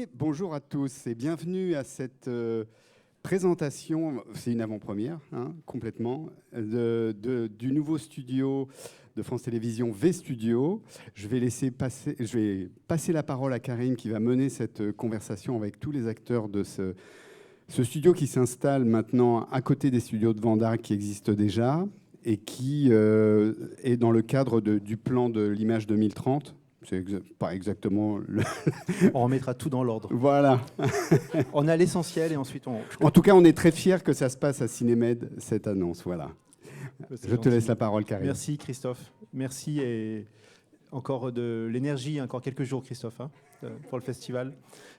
Et bonjour à tous et bienvenue à cette présentation, c'est une avant-première, complètement, du nouveau studio de France Télévisions, V-Studio. Je vais passer la parole à Karine qui va mener cette conversation avec tous les acteurs de ce studio qui s'installe maintenant à côté des studios de Vendargue qui existent déjà et qui est dans le cadre du plan de l'image 2030. C'est pas exactement le... On remettra tout dans l'ordre. Voilà. On a l'essentiel et ensuite on... En tout cas, on est très fiers que ça se passe à Cinémed, cette annonce. Voilà. Je te laisse la parole, Karine. Merci, Christophe. Merci et encore de l'énergie, encore quelques jours, Christophe, pour le festival.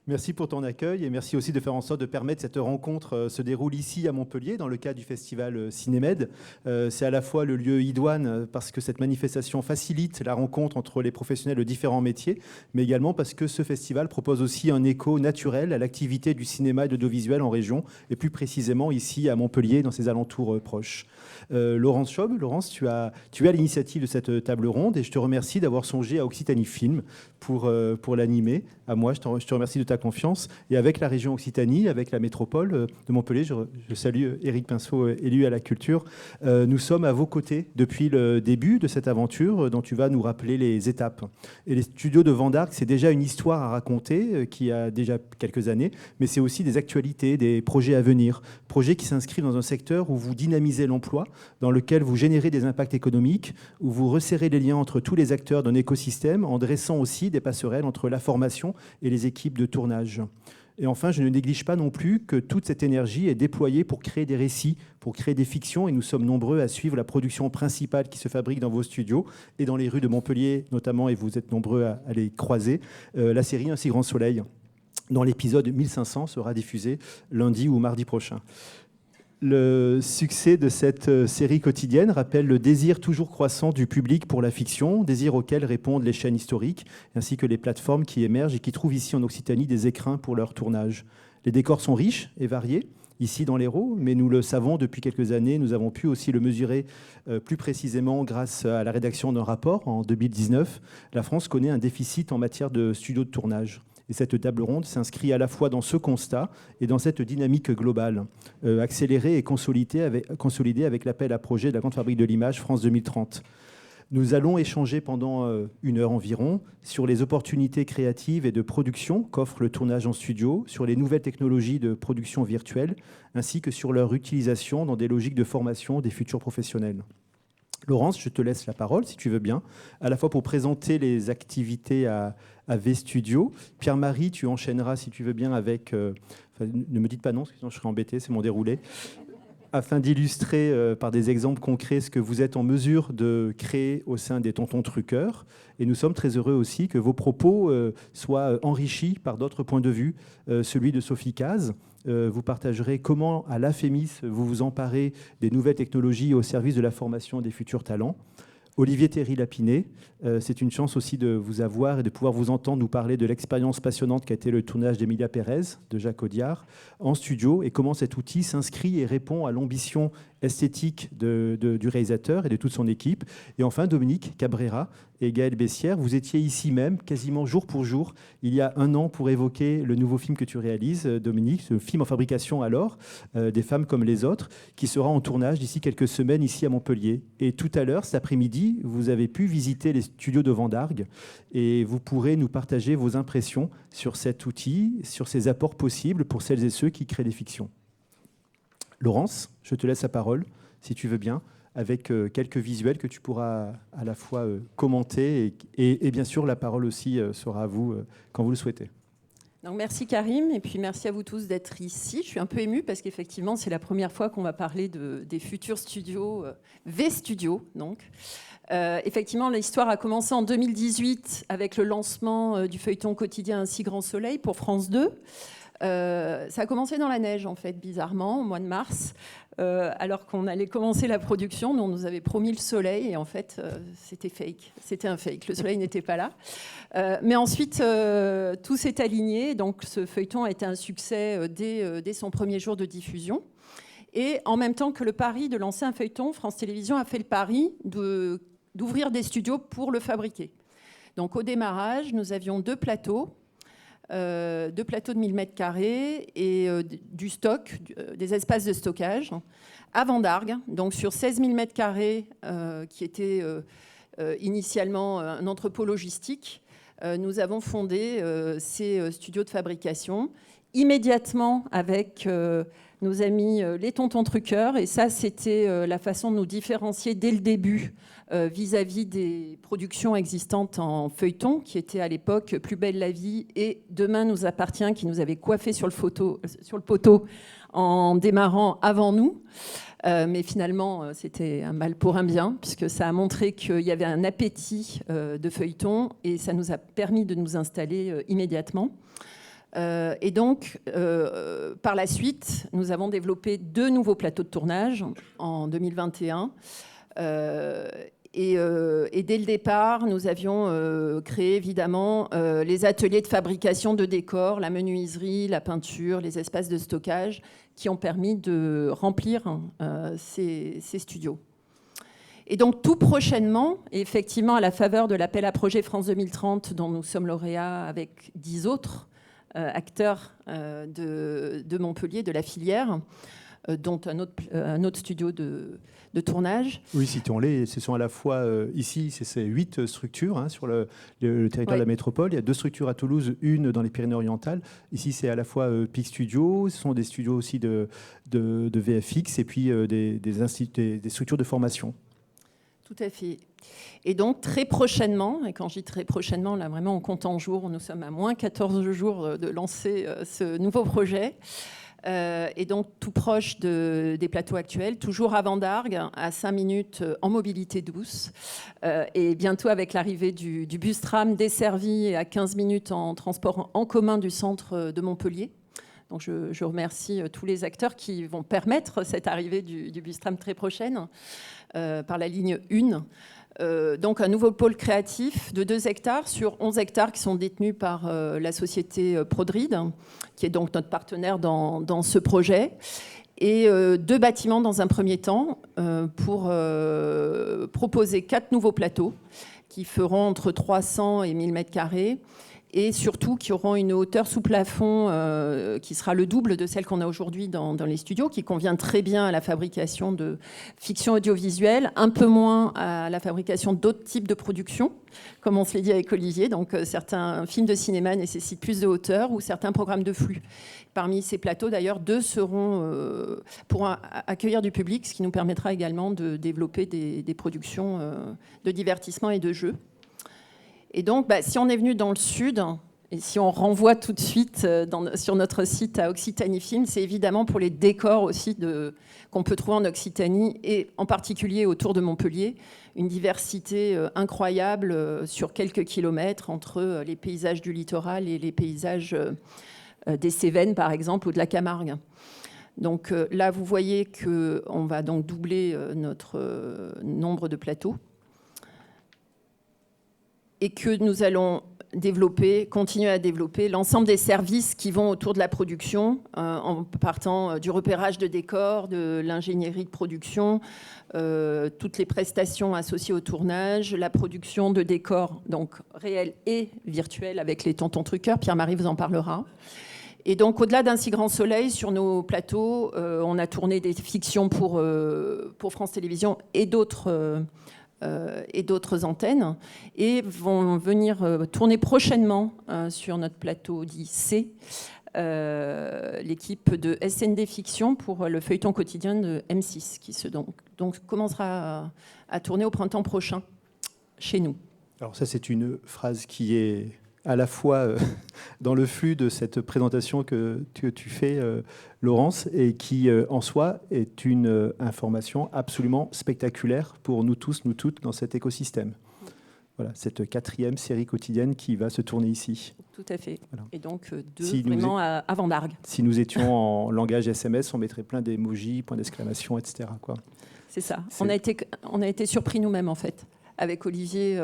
Merci pour ton accueil et merci aussi de faire en sorte de permettre que cette rencontre se déroule ici à Montpellier dans le cadre du festival Cinémed. C'est à la fois le lieu idoine parce que cette manifestation facilite la rencontre entre les professionnels de différents métiers, mais également parce que ce festival propose aussi un écho naturel à l'activité du cinéma et de l'audiovisuel en région et plus précisément ici à Montpellier dans ses alentours proches. Laurence Schaub, Laurence, tu es à l'initiative de cette table ronde et je te remercie d'avoir songé à Occitanie Film pour l'animer. À moi, je te remercie de ta confiance. Et avec la région Occitanie, avec la métropole de Montpellier, je salue Éric Pinceau, élu à la culture. Nous sommes à vos côtés depuis le début de cette aventure dont tu vas nous rappeler les étapes. Et les studios de Vendargue, c'est déjà une histoire à raconter qui a déjà quelques années, mais c'est aussi des actualités, des projets à venir, projets qui s'inscrivent dans un secteur où vous dynamisez l'emploi, dans lequel vous générez des impacts économiques, où vous resserrez les liens entre tous les acteurs d'un écosystème en dressant aussi des passerelles entre la formation et les équipes de tournage. Et enfin, je ne néglige pas non plus que toute cette énergie est déployée pour créer des récits, pour créer des fictions, et nous sommes nombreux à suivre la production principale qui se fabrique dans vos studios et dans les rues de Montpellier notamment, et vous êtes nombreux à les croiser, la série Un si grand soleil, dont l'épisode 1500 sera diffusé lundi ou mardi prochain. Le succès de cette série quotidienne rappelle le désir toujours croissant du public pour la fiction, désir auquel répondent les chaînes historiques, ainsi que les plateformes qui émergent et qui trouvent ici en Occitanie des écrins pour leur tournage. Les décors sont riches et variés, ici dans l'Hérault, mais nous le savons depuis quelques années, nous avons pu aussi le mesurer plus précisément grâce à la rédaction d'un rapport en 2019. La France connaît un déficit en matière de studios de tournage. Et cette table ronde s'inscrit à la fois dans ce constat et dans cette dynamique globale, accélérée et consolidée avec l'appel à projet de la Grande Fabrique de l'Image France 2030. Nous allons échanger pendant 1 heure environ sur les opportunités créatives et de production qu'offre le tournage en studio, sur les nouvelles technologies de production virtuelle, ainsi que sur leur utilisation dans des logiques de formation des futurs professionnels. Laurence, je te laisse la parole, si tu veux bien, à la fois pour présenter les activités à V-Studio. Pierre-Marie, tu enchaîneras, si tu veux bien, avec... ne me dites pas non, sinon je serai embêté, c'est mon déroulé. Afin d'illustrer par des exemples concrets ce que vous êtes en mesure de créer au sein des Tontons Truqueurs. Et nous sommes très heureux aussi que vos propos soient enrichis par d'autres points de vue, celui de Sophie Cazes. Vous partagerez comment, à l'AFEMIS, vous vous emparez des nouvelles technologies au service de la formation des futurs talents. Olivier Théry-Lapiné, c'est une chance aussi de vous avoir et de pouvoir vous entendre nous parler de l'expérience passionnante qu'a été le tournage d'Emilia Pérez, de Jacques Audiard, en studio, et comment cet outil s'inscrit et répond à l'ambition esthétique du réalisateur et de toute son équipe. Et enfin, Dominique Cabrera et Gaël Bessière, vous étiez ici même, quasiment jour pour jour, il y a 1 an, pour évoquer le nouveau film que tu réalises, Dominique, ce film en fabrication alors, Des femmes comme les autres, qui sera en tournage d'ici quelques semaines ici à Montpellier. Et tout à l'heure, cet après-midi, vous avez pu visiter les studios de Vendargue et vous pourrez nous partager vos impressions sur cet outil, sur ses apports possibles pour celles et ceux qui créent des fictions. Laurence, je te laisse la parole, si tu veux bien, avec quelques visuels que tu pourras à la fois commenter et bien sûr, la parole aussi sera à vous quand vous le souhaitez. Donc, merci Karim, et puis merci à vous tous d'être ici. Je suis un peu émue parce qu'effectivement, c'est la première fois qu'on va parler des futurs studios, V-Studio donc. Effectivement, l'histoire a commencé en 2018 avec le lancement du feuilleton quotidien Un si grand soleil pour France 2. Ça a commencé dans la neige, en fait, bizarrement, au mois de mars, alors qu'on allait commencer la production. On nous avait promis le soleil, et en fait, c'était fake. C'était un fake. Le soleil n'était pas là. Mais ensuite, tout s'est aligné. Donc, ce feuilleton a été un succès dès son premier jour de diffusion. Et en même temps que le pari de lancer un feuilleton, France Télévisions a fait le pari d'ouvrir des studios pour le fabriquer. Donc, au démarrage, nous avions 2 plateaux. 2 plateaux de 1000 m² et du stock, des espaces de stockage à Vendargues, donc sur 16 000 m², qui était initialement un entrepôt logistique. Nous avons fondé ces studios de fabrication immédiatement avec nos amis les tontons truqueurs. Et ça, c'était la façon de nous différencier dès le début vis-à-vis des productions existantes en feuilleton, qui étaient à l'époque Plus belle la vie et Demain nous appartient, qui nous avaient coiffé sur le poteau en démarrant avant nous. Mais finalement, c'était un mal pour un bien, puisque ça a montré qu'il y avait un appétit de feuilleton et ça nous a permis de nous installer immédiatement. Et donc, par la suite, nous avons développé 2 nouveaux plateaux de tournage en 2021. Et dès le départ, nous avions créé évidemment les ateliers de fabrication de décors, la menuiserie, la peinture, les espaces de stockage qui ont permis de remplir ces studios. Et donc tout prochainement, et effectivement à la faveur de l'appel à projet France 2030 dont nous sommes lauréats avec 10 autres acteurs de Montpellier, de la filière, dont un autre studio de tournage. Oui, citons-les. Ce sont à la fois, ici, c'est 8 structures sur le territoire de la métropole. Il y a 2 structures à Toulouse, une dans les Pyrénées-Orientales. Ici, c'est à la fois PIC Studio, ce sont des studios aussi de VFX et puis des structures de formation. Tout à fait. Et donc, très prochainement, et quand je dis très prochainement, là, vraiment, on compte en jours, nous sommes à moins 14 jours de lancer ce nouveau projet. Et donc tout proche des plateaux actuels, toujours à Vendargues, à 5 minutes en mobilité douce, et bientôt avec l'arrivée du bus tram desservi et à 15 minutes en transport en commun du centre de Montpellier. Donc je remercie tous les acteurs qui vont permettre cette arrivée du bus tram très prochaine par la ligne 1. Donc un nouveau pôle créatif de 2 hectares sur 11 hectares qui sont détenus par la société Prodrid, qui est donc notre partenaire dans ce projet, et 2 bâtiments dans un premier temps pour proposer 4 nouveaux plateaux qui feront entre 300 et 1000 m², et surtout qui auront une hauteur sous plafond qui sera le double de celle qu'on a aujourd'hui dans les studios, qui convient très bien à la fabrication de fiction audiovisuelle, un peu moins à la fabrication d'autres types de productions, comme on se l'est dit avec Olivier. Donc certains films de cinéma nécessitent plus de hauteur ou certains programmes de flux. Parmi ces plateaux, d'ailleurs, 2 seront pour accueillir du public, ce qui nous permettra également de développer des productions de divertissement et de jeux. Et donc, si on est venu dans le sud, et si on renvoie tout de suite sur notre site à Occitanie Film, c'est évidemment pour les décors aussi qu'on peut trouver en Occitanie, et en particulier autour de Montpellier, une diversité incroyable sur quelques kilomètres entre les paysages du littoral et les paysages des Cévennes, par exemple, ou de la Camargue. Donc là, vous voyez qu'on va donc doubler notre nombre de plateaux, et que nous allons continuer à développer l'ensemble des services qui vont autour de la production, en partant du repérage de décors, de l'ingénierie de production, toutes les prestations associées au tournage, la production de décors donc réels et virtuels avec les tontons truqueurs. Pierre-Marie vous en parlera. Et donc, au-delà d'un si grand soleil, sur nos plateaux, on a tourné des fictions pour France Télévisions et d'autres antennes, et vont venir tourner prochainement sur notre plateau dit C, l'équipe de SND Fiction pour le feuilleton quotidien de M6, qui donc commencera à tourner au printemps prochain chez nous. Alors ça, c'est une phrase qui est à la fois dans le flux de cette présentation que tu fais, Laurence, et qui, en soi, est une information absolument spectaculaire pour nous tous, nous toutes, dans cet écosystème. Voilà, cette 4e série quotidienne qui va se tourner ici. Tout à fait. Voilà. Et donc, à Vendargues. Si nous étions en langage SMS, on mettrait plein d'émojis, points d'exclamation, etc. quoi. C'est ça. On a été surpris nous-mêmes, en fait, avec Olivier.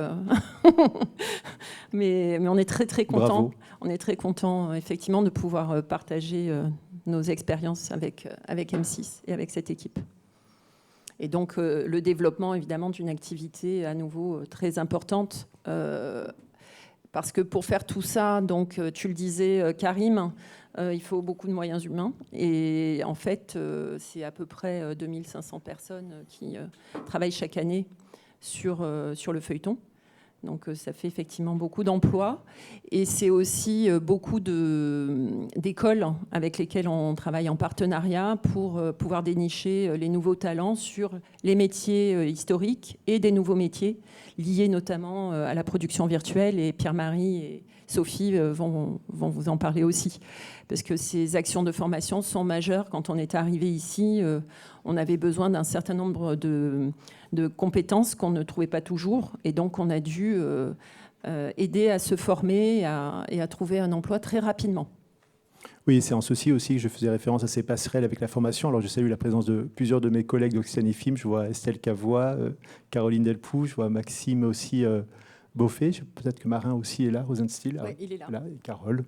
mais on est très, très contents. On est très contents, effectivement, de pouvoir partager nos expériences avec M6 et avec cette équipe. Et donc, le développement, évidemment, d'une activité à nouveau très importante Parce que pour faire tout ça, donc tu le disais, Karim, il faut beaucoup de moyens humains. Et en fait, c'est à peu près 2500 personnes qui travaillent chaque année sur le feuilleton. Donc ça fait effectivement beaucoup d'emplois. Et c'est aussi beaucoup d'écoles avec lesquelles on travaille en partenariat pour pouvoir dénicher les nouveaux talents sur les métiers historiques et des nouveaux métiers liés notamment à la production virtuelle. Et Pierre-Marie et Sophie vont vous en parler aussi. Parce que ces actions de formation sont majeures. Quand on est arrivé ici, on avait besoin d'un certain nombre de compétences qu'on ne trouvait pas toujours. Et donc, on a dû aider à se former et à trouver un emploi très rapidement. Oui, c'est en ceci aussi que je faisais référence à ces passerelles avec la formation. Alors, je salue la présence de plusieurs de mes collègues d'Occitanie Film. Je vois Estelle Cavois, Caroline Delpoux, je vois Maxime aussi Beaufet. Peut-être que Marin aussi est là, Rosenstiel. Oui, il est là. Et Carole.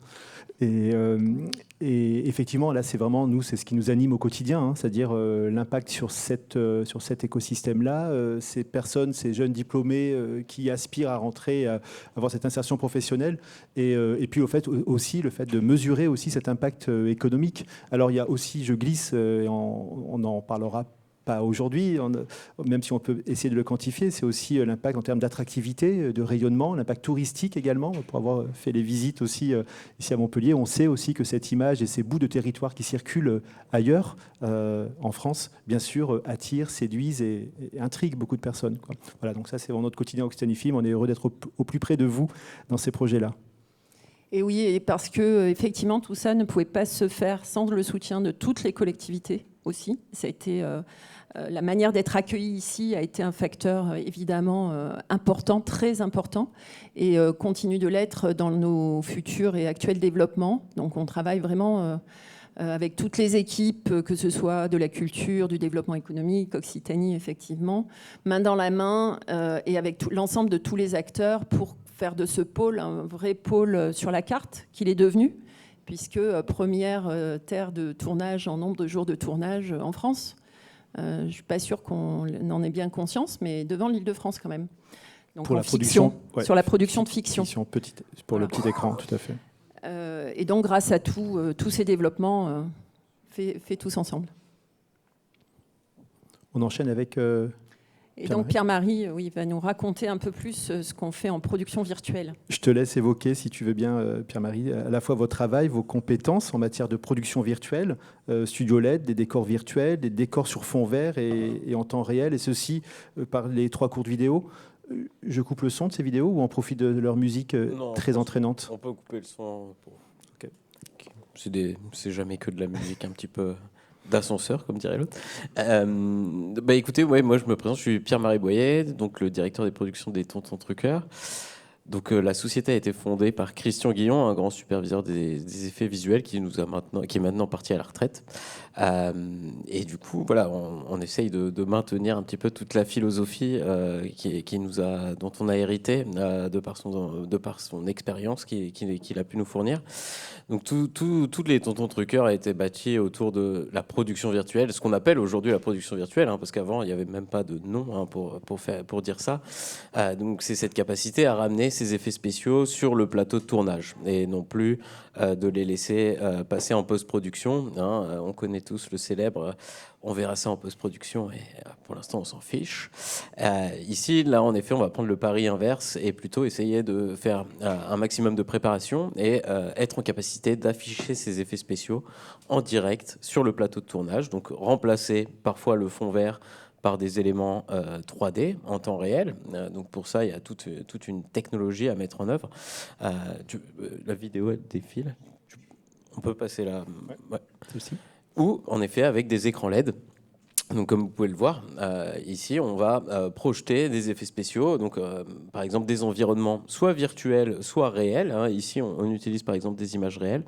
Et effectivement, là, c'est vraiment, nous, c'est ce qui nous anime au quotidien, hein, c'est-à-dire l'impact sur cet écosystème-là, ces personnes, ces jeunes diplômés qui aspirent à rentrer, à avoir cette insertion professionnelle, et puis au fait aussi le fait de mesurer aussi cet impact économique. Alors il y a aussi, je glisse, on en parlera pas aujourd'hui, même si on peut essayer de le quantifier, c'est aussi l'impact en termes d'attractivité, de rayonnement, l'impact touristique également. Pour avoir fait les visites aussi ici à Montpellier, on sait aussi que cette image et ces bouts de territoire qui circulent ailleurs, en France, bien sûr, attirent, séduisent et intriguent beaucoup de personnes, quoi. Voilà, donc ça c'est vraiment notre quotidien Occitanie Film. On est heureux d'être au plus près de vous dans ces projets-là. Et oui, et parce que effectivement tout ça ne pouvait pas se faire sans le soutien de toutes les collectivités aussi. Ça a été la manière d'être accueilli ici a été un facteur évidemment important, très important, et continue de l'être dans nos futurs et actuels développements. Donc on travaille vraiment avec toutes les équipes, que ce soit de la culture, du développement économique, Occitanie effectivement, main dans la main, et avec l'ensemble de tous les acteurs pour faire de ce pôle un vrai pôle sur la carte qu'il est devenu, puisque première terre de tournage en nombre de jours de tournage en France. Je ne suis pas sûre qu'on en ait bien conscience, mais devant l'Île-de-France quand même. Donc pour en la fiction, production, ouais. Sur la production de fiction. Petite, pour voilà. Le petit écran, tout à fait. Et donc grâce à tous ces développements faits tous ensemble. On enchaîne avec... Et donc Pierre-Marie, oui, va nous raconter un peu plus ce qu'on fait en production virtuelle. Je te laisse évoquer, si tu veux bien, Pierre-Marie, à la fois votre travail, vos compétences en matière de production virtuelle, studio LED, des décors virtuels, des décors sur fond vert et en temps réel, et ceci par les 3 courtes vidéos. Je coupe le son de ces vidéos ou on profite de leur musique très entraînante? On peut couper le son. Okay. C'est jamais que de la musique un petit peu... d'ascenseur, comme dirait l'autre. Écoutez, moi je me présente, je suis Pierre-Marie Boyer, donc le directeur des productions des Tontons Truqueurs. Donc la société a été fondée par Christian Guillon, un grand superviseur des effets visuels qui est maintenant parti à la retraite. Et du coup, voilà, on essaye de maintenir un petit peu toute la philosophie dont on a hérité de par son expérience qu'il a pu nous fournir. Donc tous les Tontons Truqueurs a été bâtis autour de la production virtuelle, ce qu'on appelle aujourd'hui la production virtuelle, hein, parce qu'avant il n'y avait même pas de nom, hein, pour dire ça. Donc c'est cette capacité à ramener ces effets spéciaux sur le plateau de tournage et non plus de les laisser passer en post-production, hein. On connaît tous le célèbre on verra ça en post-production et pour l'instant on s'en fiche. Ici, là en effet, on va prendre le pari inverse et plutôt essayer de faire un maximum de préparation et être en capacité d'afficher ces effets spéciaux en direct sur le plateau de tournage, donc remplacer parfois le fond vert par des éléments 3D en temps réel. Donc pour ça, il y a toute une technologie à mettre en œuvre. La vidéo, elle défile. On peut passer là. Ouais. Aussi. Ou en effet avec des écrans LED. Donc comme vous pouvez le voir, ici on va projeter des effets spéciaux, donc par exemple des environnements soit virtuels, soit réels, hein. Ici on utilise par exemple des images réelles,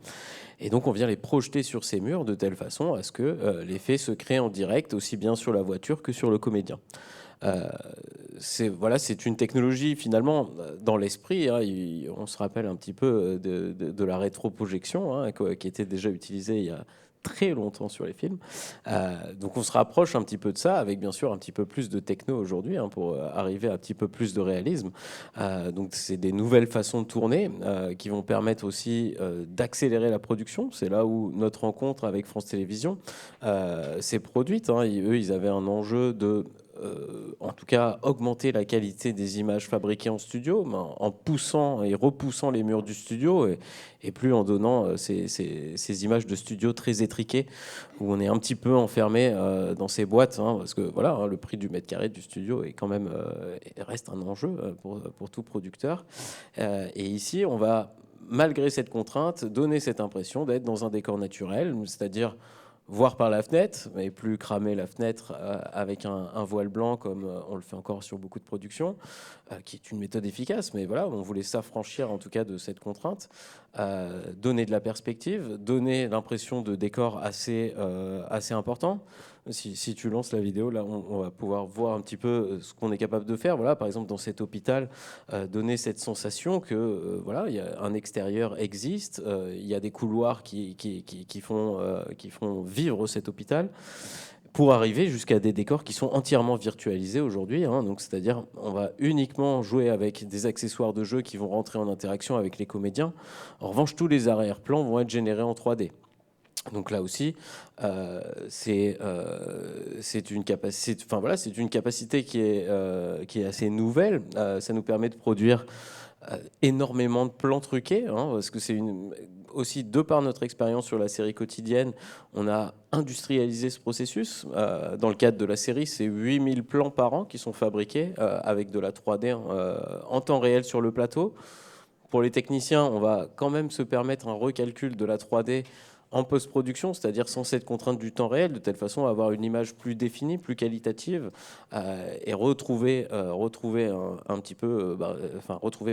et donc on vient les projeter sur ces murs de telle façon à ce que l'effet se crée en direct, aussi bien sur la voiture que sur le comédien. C'est une technologie finalement dans l'esprit, hein, on se rappelle un petit peu de la rétroprojection, hein, qui était déjà utilisée il y a très longtemps sur les films. Donc on se rapproche un petit peu de ça, avec bien sûr un petit peu plus de techno aujourd'hui, pour arriver à un petit peu plus de réalisme. Donc c'est des nouvelles façons de tourner qui vont permettre aussi d'accélérer la production. C'est là où notre rencontre avec France Télévisions s'est produite. Eux, ils avaient un enjeu de en tout cas augmenter la qualité des images fabriquées en studio, en poussant et repoussant les murs du studio et plus en donnant ces images de studio très étriquées où on est un petit peu enfermé dans ces boîtes, parce que voilà, le prix du mètre carré du studio est quand même reste un enjeu pour tout producteur. Et ici, on va, malgré cette contrainte, donner cette impression d'être dans un décor naturel, c'est-à-dire voir par la fenêtre, mais plus cramer la fenêtre avec un voile blanc comme on le fait encore sur beaucoup de productions, qui est une méthode efficace, mais voilà, on voulait s'affranchir en tout cas de cette contrainte, donner de la perspective, donner l'impression de décor assez important. Si tu lances la vidéo, là, on va pouvoir voir un petit peu ce qu'on est capable de faire. Voilà, par exemple, dans cet hôpital, donner cette sensation que voilà, il y a un extérieur existe, il y a des couloirs qui font vivre cet hôpital, pour arriver jusqu'à des décors qui sont entièrement virtualisés aujourd'hui. Donc, c'est-à-dire, on va uniquement jouer avec des accessoires de jeu qui vont rentrer en interaction avec les comédiens. En revanche, tous les arrière-plans vont être générés en 3D. Donc là aussi, c'est une capacité qui est assez nouvelle. Ça nous permet de produire énormément de plans truqués, parce que c'est aussi, de par notre expérience sur la série quotidienne, on a industrialisé ce processus. Dans le cadre de la série, c'est 8000 plans par an qui sont fabriqués avec de la 3D en temps réel sur le plateau. Pour les techniciens, on va quand même se permettre un recalcul de la 3D en post-production, c'est-à-dire sans cette contrainte du temps réel, de telle façon à avoir une image plus définie, plus qualitative, et retrouver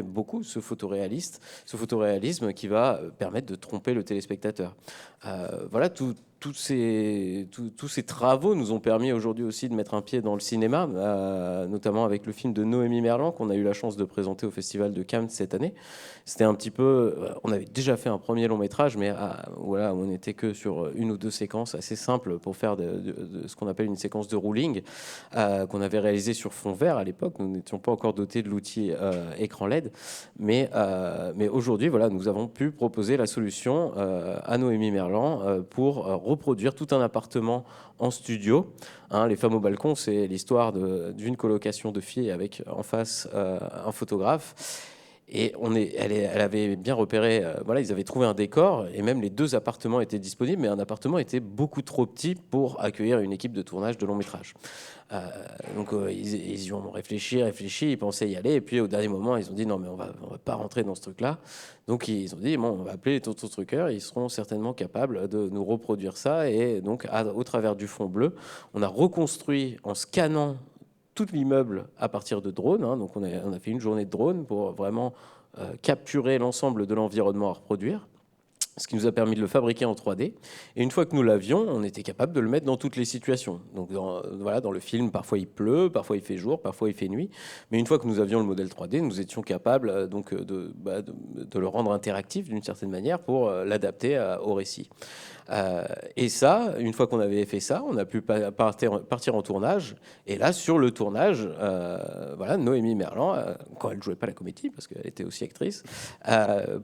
beaucoup ce photoréalisme qui va permettre de tromper le téléspectateur. Voilà, tous ces travaux nous ont permis aujourd'hui aussi de mettre un pied dans le cinéma, notamment avec le film de Noémie Merlan qu'on a eu la chance de présenter au Festival de Cannes cette année. C'était un petit peu, on avait déjà fait un premier long métrage, mais voilà, on n'était que sur une ou deux séquences assez simples pour faire de ce qu'on appelle une séquence de ruling, qu'on avait réalisé sur fond vert à l'époque. Nous n'étions pas encore dotés de l'outil écran LED, mais aujourd'hui, voilà, nous avons pu proposer la solution à Noémie Merlan pour reproduire tout un appartement en studio. Les femmes au balcon, c'est l'histoire d'une colocation de filles avec en face un photographe. Et elle avait bien repéré, voilà, ils avaient trouvé un décor, et même les 2 appartements étaient disponibles, mais un appartement était beaucoup trop petit pour accueillir une équipe de tournage de long métrage. Donc ils y ont réfléchi, ils pensaient y aller, et puis au dernier moment, ils ont dit non, mais on va pas rentrer dans ce truc-là. Donc ils ont dit bon, on va appeler les Tonton Truckers, ils seront certainement capables de nous reproduire ça. Et donc au travers du fond bleu, on a reconstruit en scannant tout l'immeuble à partir de drones. Donc on a fait une journée de drone pour vraiment capturer l'ensemble de l'environnement à reproduire, ce qui nous a permis de le fabriquer en 3D. Et une fois que nous l'avions, on était capable de le mettre dans toutes les situations. Donc dans le film, parfois il pleut, parfois il fait jour, parfois il fait nuit. Mais une fois que nous avions le modèle 3D, nous étions capables de le rendre interactif d'une certaine manière pour l'adapter au récit. Et ça, une fois qu'on avait fait ça, on a pu partir en tournage. Et là, sur le tournage, voilà, Noémie Merlan, quand elle ne jouait pas la comédie, parce qu'elle était aussi actrice,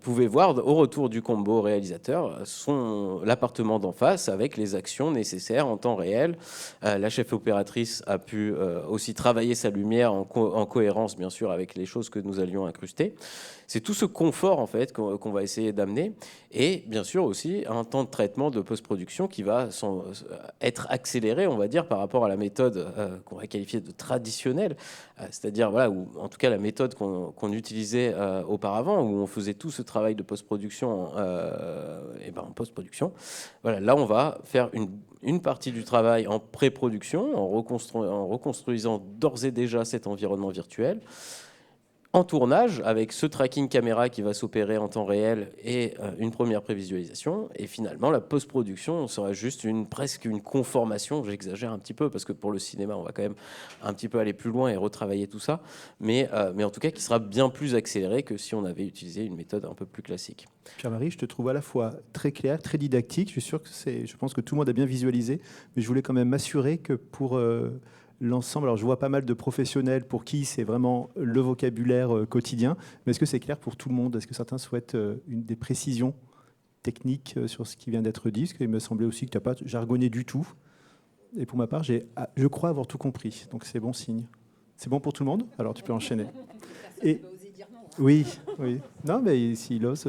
pouvait voir au retour du combo réalisateur l'appartement d'en face avec les actions nécessaires en temps réel. La chef opératrice a pu aussi travailler sa lumière en cohérence, bien sûr, avec les choses que nous allions incruster. C'est tout ce confort, en fait, qu'on va essayer d'amener. Et bien sûr aussi un temps de traitement de post-production qui va être accéléré, on va dire, par rapport à la méthode qu'on va qualifier de traditionnelle, c'est-à-dire, voilà, ou en tout cas la méthode qu'on utilisait auparavant, où on faisait tout ce travail de post-production en post-production. Voilà, là, on va faire une partie du travail en pré-production, en reconstruisant d'ores et déjà cet environnement virtuel. en tournage avec ce tracking caméra qui va s'opérer en temps réel et une première prévisualisation. Et finalement, la post-production sera juste presque une conformation. J'exagère un petit peu parce que pour le cinéma, on va quand même un petit peu aller plus loin et retravailler tout ça. Mais en tout cas, qui sera bien plus accéléré que si on avait utilisé une méthode un peu plus classique. Pierre-Marie, je te trouve à la fois très clair, très didactique. Je suis sûr que je pense que tout le monde a bien visualisé, mais je voulais quand même m'assurer que pour l'ensemble, alors je vois pas mal de professionnels pour qui c'est vraiment le vocabulaire quotidien, mais est-ce que c'est clair pour tout le monde? Est-ce que certains souhaitent des précisions techniques sur ce qui vient d'être dit? Parce qu'il me semblait aussi que tu n'as pas jargonné du tout. Et pour ma part, je crois avoir tout compris, donc c'est bon signe. C'est bon pour tout le monde? Alors tu peux enchaîner. Et oui. Non, mais s'il ose,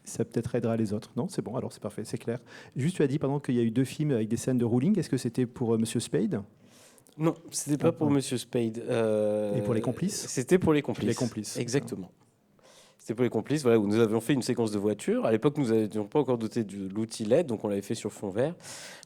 ça peut-être aidera les autres. Non, c'est bon, alors c'est parfait, c'est clair. Juste, tu as dit pendant qu'il y a eu 2 films avec des scènes de ruling. Est-ce que c'était pour Monsieur Spade? Non, c'était pas pour Monsieur Spade. Et pour les complices? C'était pour les complices. Les complices. Exactement. C'était pour les complices, voilà, où nous avions fait une séquence de voiture. À l'époque, nous n'avions pas encore doté de l'outil LED, donc on l'avait fait sur fond vert.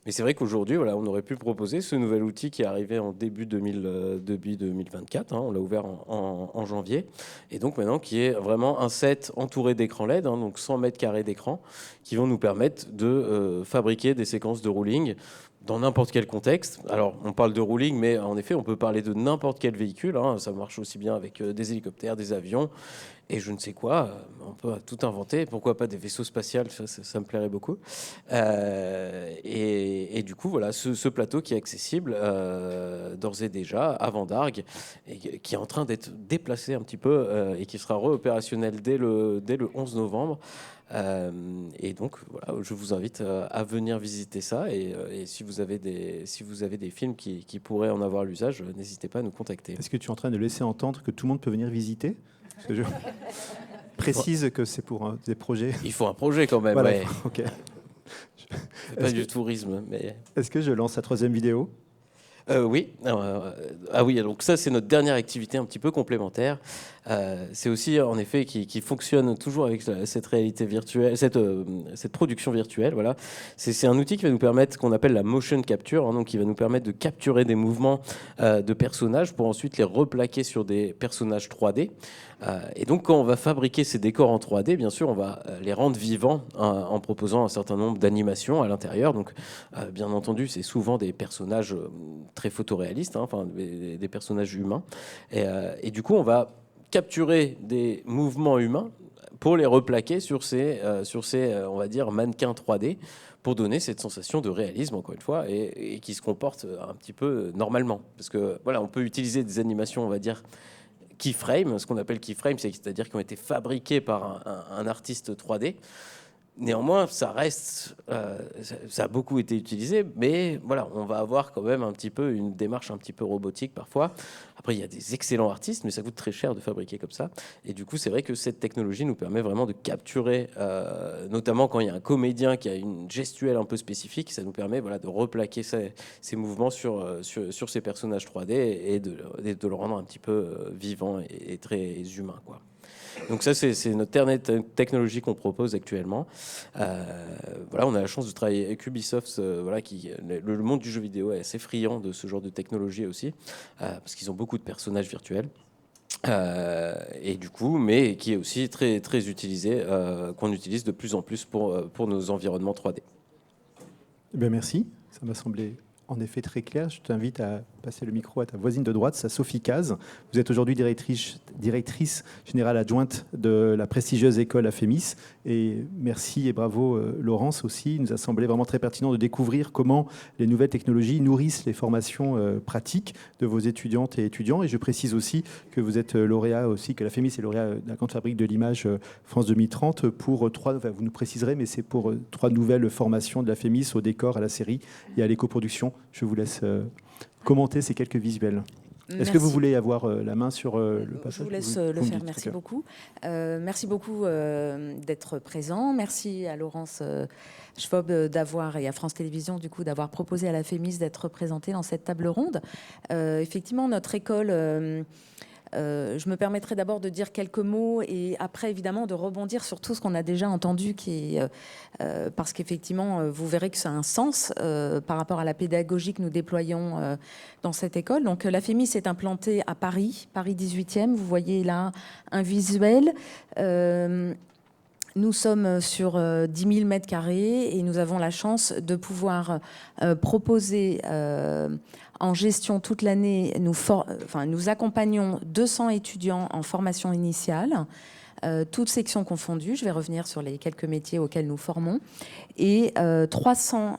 Mais c'est vrai qu'aujourd'hui, voilà, on aurait pu proposer ce nouvel outil qui est arrivé en début 2024. On l'a ouvert en janvier. Et donc maintenant, qui est vraiment un set entouré d'écrans LED, donc 100 mètres carrés d'écran, qui vont nous permettre de fabriquer des séquences de rolling dans n'importe quel contexte. Alors, on parle de rolling, mais en effet, on peut parler de n'importe quel véhicule. Ça marche aussi bien avec des hélicoptères, des avions, et je ne sais quoi. On peut tout inventer. Pourquoi pas des vaisseaux spatials? Ça me plairait beaucoup. Et du coup, voilà, ce plateau qui est accessible d'ores et déjà à Vendargue, et qui est en train d'être déplacé un petit peu, et qui sera opérationnel dès le 11 novembre. Et donc voilà, je vous invite à venir visiter ça, et si vous avez des films qui pourraient en avoir l'usage, n'hésitez pas à nous contacter. Est-ce que tu es en train de laisser entendre que tout le monde peut venir visiter? Parce que je précise que c'est pour des projets. Il faut un projet quand même. Voilà, Ouais. ok. Pas du tourisme, mais... Est-ce que je lance la 3e vidéo? Oui. Oui, donc ça, c'est notre dernière activité un petit peu complémentaire. C'est aussi, en effet, qui fonctionne toujours avec cette réalité virtuelle, cette production virtuelle. Voilà. C'est un outil qui va nous permettre, qu'on appelle la motion capture, donc qui va nous permettre de capturer des mouvements de personnages pour ensuite les replaquer sur des personnages 3D. Et donc, quand on va fabriquer ces décors en 3D, bien sûr, on va les rendre vivants en proposant un certain nombre d'animations à l'intérieur. Donc, bien entendu, c'est souvent des personnages très photoréalistes, enfin, des personnages humains. Et du coup, on va capturer des mouvements humains pour les replaquer sur ces on va dire, mannequins 3D, pour donner cette sensation de réalisme, encore une fois, et qui se comporte un petit peu normalement. Parce que, voilà, on peut utiliser des animations, on va dire, keyframe, ce qu'on appelle keyframe, c'est-à-dire qui ont été fabriqués par un artiste 3D. Néanmoins, ça reste, ça a beaucoup été utilisé, mais voilà, on va avoir quand même un petit peu une démarche un petit peu robotique parfois. Après, il y a des excellents artistes, mais ça coûte très cher de fabriquer comme ça. Et du coup, c'est vrai que cette technologie nous permet vraiment de capturer, notamment quand il y a un comédien qui a une gestuelle un peu spécifique, ça nous permet, voilà, de replaquer ces mouvements sur ces personnages 3D et de le rendre un petit peu vivant et très humain, quoi. Donc ça, c'est notre dernière technologie qu'on propose actuellement. Voilà, on a la chance de travailler avec Ubisoft. Voilà, le monde du jeu vidéo est assez friand de ce genre de technologie aussi, parce qu'ils ont beaucoup de personnages virtuels. Et du coup, mais qui est aussi très, très utilisé, qu'on utilise de plus en plus pour nos environnements 3D. Ben merci, ça m'a semblé en effet très clair. Je t'invite à passer le micro à ta voisine de droite, c'est Sophie Caz. Vous êtes aujourd'hui directrice générale adjointe de la prestigieuse école AFEMIS. Et merci et bravo Laurence aussi. Il nous a semblé vraiment très pertinent de découvrir comment les nouvelles technologies nourrissent les formations pratiques de vos étudiantes et étudiants. Et je précise aussi que vous êtes lauréat aussi, que l'AFEMIS est lauréat de la grande fabrique de l'image France 2030 pour vous nous préciserez, mais c'est pour 3 nouvelles formations de l'AFEMIS au décor, à la série et à l'éco-production. Je vous laisse commenter ces quelques visuels. Est-ce que vous voulez avoir la main sur le passage? Je vous laisse le faire, merci beaucoup. Merci beaucoup d'être présent. Merci à Laurence Schwab et à France Télévisions du coup d'avoir proposé à la FEMIS d'être représentée dans cette table ronde. Effectivement, notre école Je me permettrai d'abord de dire quelques mots et après, évidemment, de rebondir sur tout ce qu'on a déjà entendu, parce qu'effectivement, vous verrez que ça a un sens par rapport à la pédagogie que nous déployons dans cette école. Donc, la FEMIS est implantée à Paris 18e. Vous voyez là un visuel. Nous sommes sur 10 000 mètres carrés et nous avons la chance de pouvoir proposer en gestion toute l'année. Nous accompagnons 200 étudiants en formation initiale, toutes sections confondues. Je vais revenir sur les quelques métiers auxquels nous formons. Et 300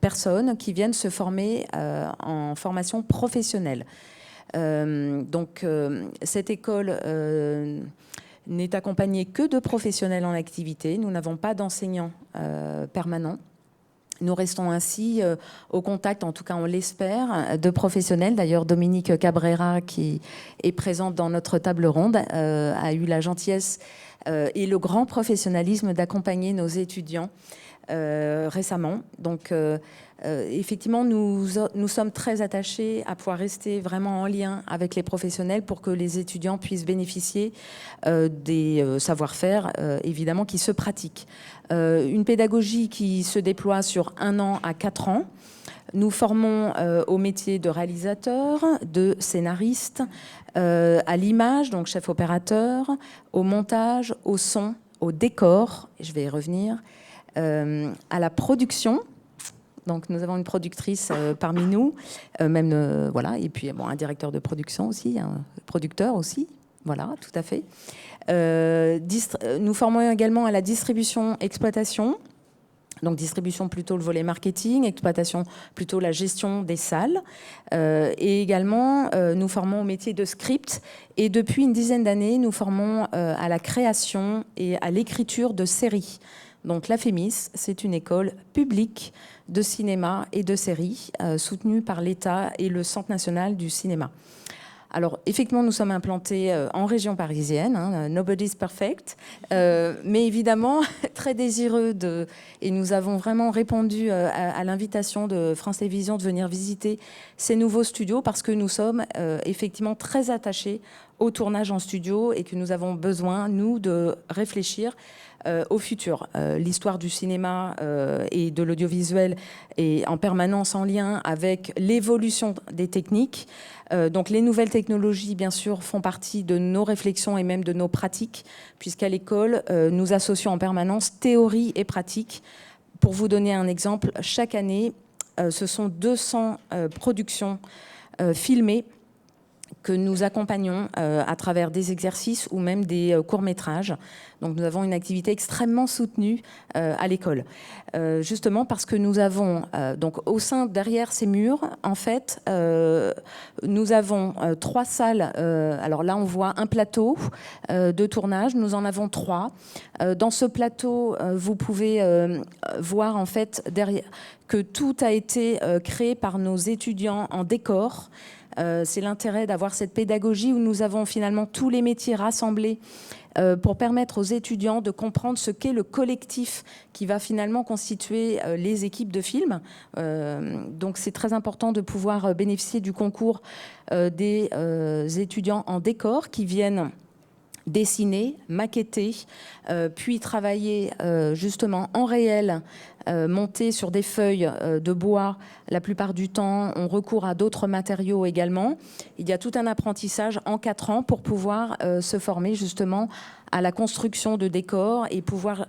personnes qui viennent se former en formation professionnelle. Donc, cette école n'est accompagnée que de professionnels en activité. Nous n'avons pas d'enseignants permanents. Nous restons ainsi au contact, en tout cas on l'espère, de professionnels. D'ailleurs, Dominique Cabrera, qui est présente dans notre table ronde, a eu la gentillesse et le grand professionnalisme d'accompagner nos étudiants récemment. Donc, effectivement, nous sommes très attachés à pouvoir rester vraiment en lien avec les professionnels pour que les étudiants puissent bénéficier des savoir-faire, évidemment, qui se pratiquent. Une pédagogie qui se déploie sur 1 an à 4 ans. Nous formons au métier de réalisateur, de scénariste, à l'image, donc chef opérateur, au montage, au son, au décor, je vais y revenir, à la production. Donc nous avons une productrice parmi nous, voilà, et puis bon, un directeur de production aussi, un producteur aussi, voilà, tout à fait. Nous formons également à la distribution, exploitation. Donc distribution plutôt le volet marketing, exploitation plutôt la gestion des salles. Et également, nous formons au métier de script. Et depuis une dizaine d'années, nous formons à la création et à l'écriture de séries. Donc la FEMIS, c'est une école publique de cinéma et de séries soutenue par l'État et le Centre national du cinéma. Alors, effectivement, nous sommes implantés en région parisienne, hein, nobody's perfect, mais évidemment, très désireux et nous avons vraiment répondu à l'invitation de France Télévisions de venir visiter ces nouveaux studios parce que nous sommes effectivement très attachés au tournage en studio et que nous avons besoin, nous, de réfléchir au futur. L'histoire du cinéma et de l'audiovisuel est en permanence en lien avec l'évolution des techniques. Donc les nouvelles technologies, bien sûr, font partie de nos réflexions et même de nos pratiques, puisqu'à l'école, nous associons en permanence théorie et pratique. Pour vous donner un exemple, chaque année, ce sont 200 productions filmées que nous accompagnons à travers des exercices ou même des courts-métrages. Donc nous avons une activité extrêmement soutenue à l'école. Justement parce que nous avons, donc au sein, derrière ces murs, en fait, nous avons 3 salles. Alors là, on voit un plateau de tournage. Nous en avons 3. Dans ce plateau, vous pouvez voir en fait derrière que tout a été créé par nos étudiants en décor. C'est l'intérêt d'avoir cette pédagogie où nous avons finalement tous les métiers rassemblés pour permettre aux étudiants de comprendre ce qu'est le collectif qui va finalement constituer les équipes de films. Donc c'est très important de pouvoir bénéficier du concours des étudiants en décor qui viennent dessiner, maqueter, puis travailler justement en réel, monter sur des feuilles de bois. La plupart du temps, on recourt à d'autres matériaux également. Il y a tout un apprentissage en 4 ans pour pouvoir se former justement à la construction de décors et pouvoir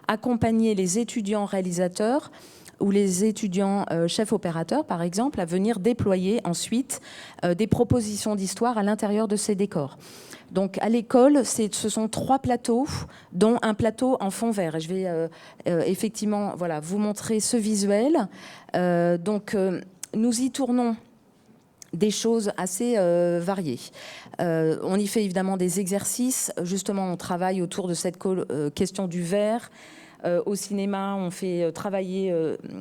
accompagner les étudiants réalisateurs ou les étudiants chefs opérateurs, par exemple, à venir déployer ensuite des propositions d'histoire à l'intérieur de ces décors. Donc à l'école, ce sont 3 plateaux, dont un plateau en fond vert. Et je vais effectivement vous montrer ce visuel. Nous y tournons des choses assez variées. On y fait évidemment des exercices. Justement, on travaille autour de cette question du vert. Au cinéma, on fait travailler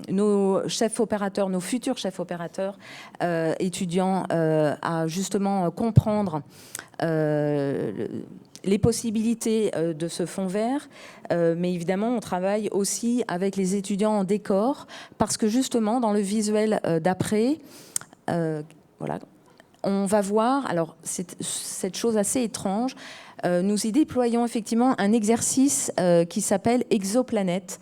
nos chefs opérateurs, nos futurs chefs opérateurs, étudiants, à justement comprendre les possibilités de ce fond vert. Mais évidemment, on travaille aussi avec les étudiants en décor, parce que justement, dans le visuel d'après, on va voir, alors c'est cette chose assez étrange, nous y déployons effectivement un exercice qui s'appelle Exoplanète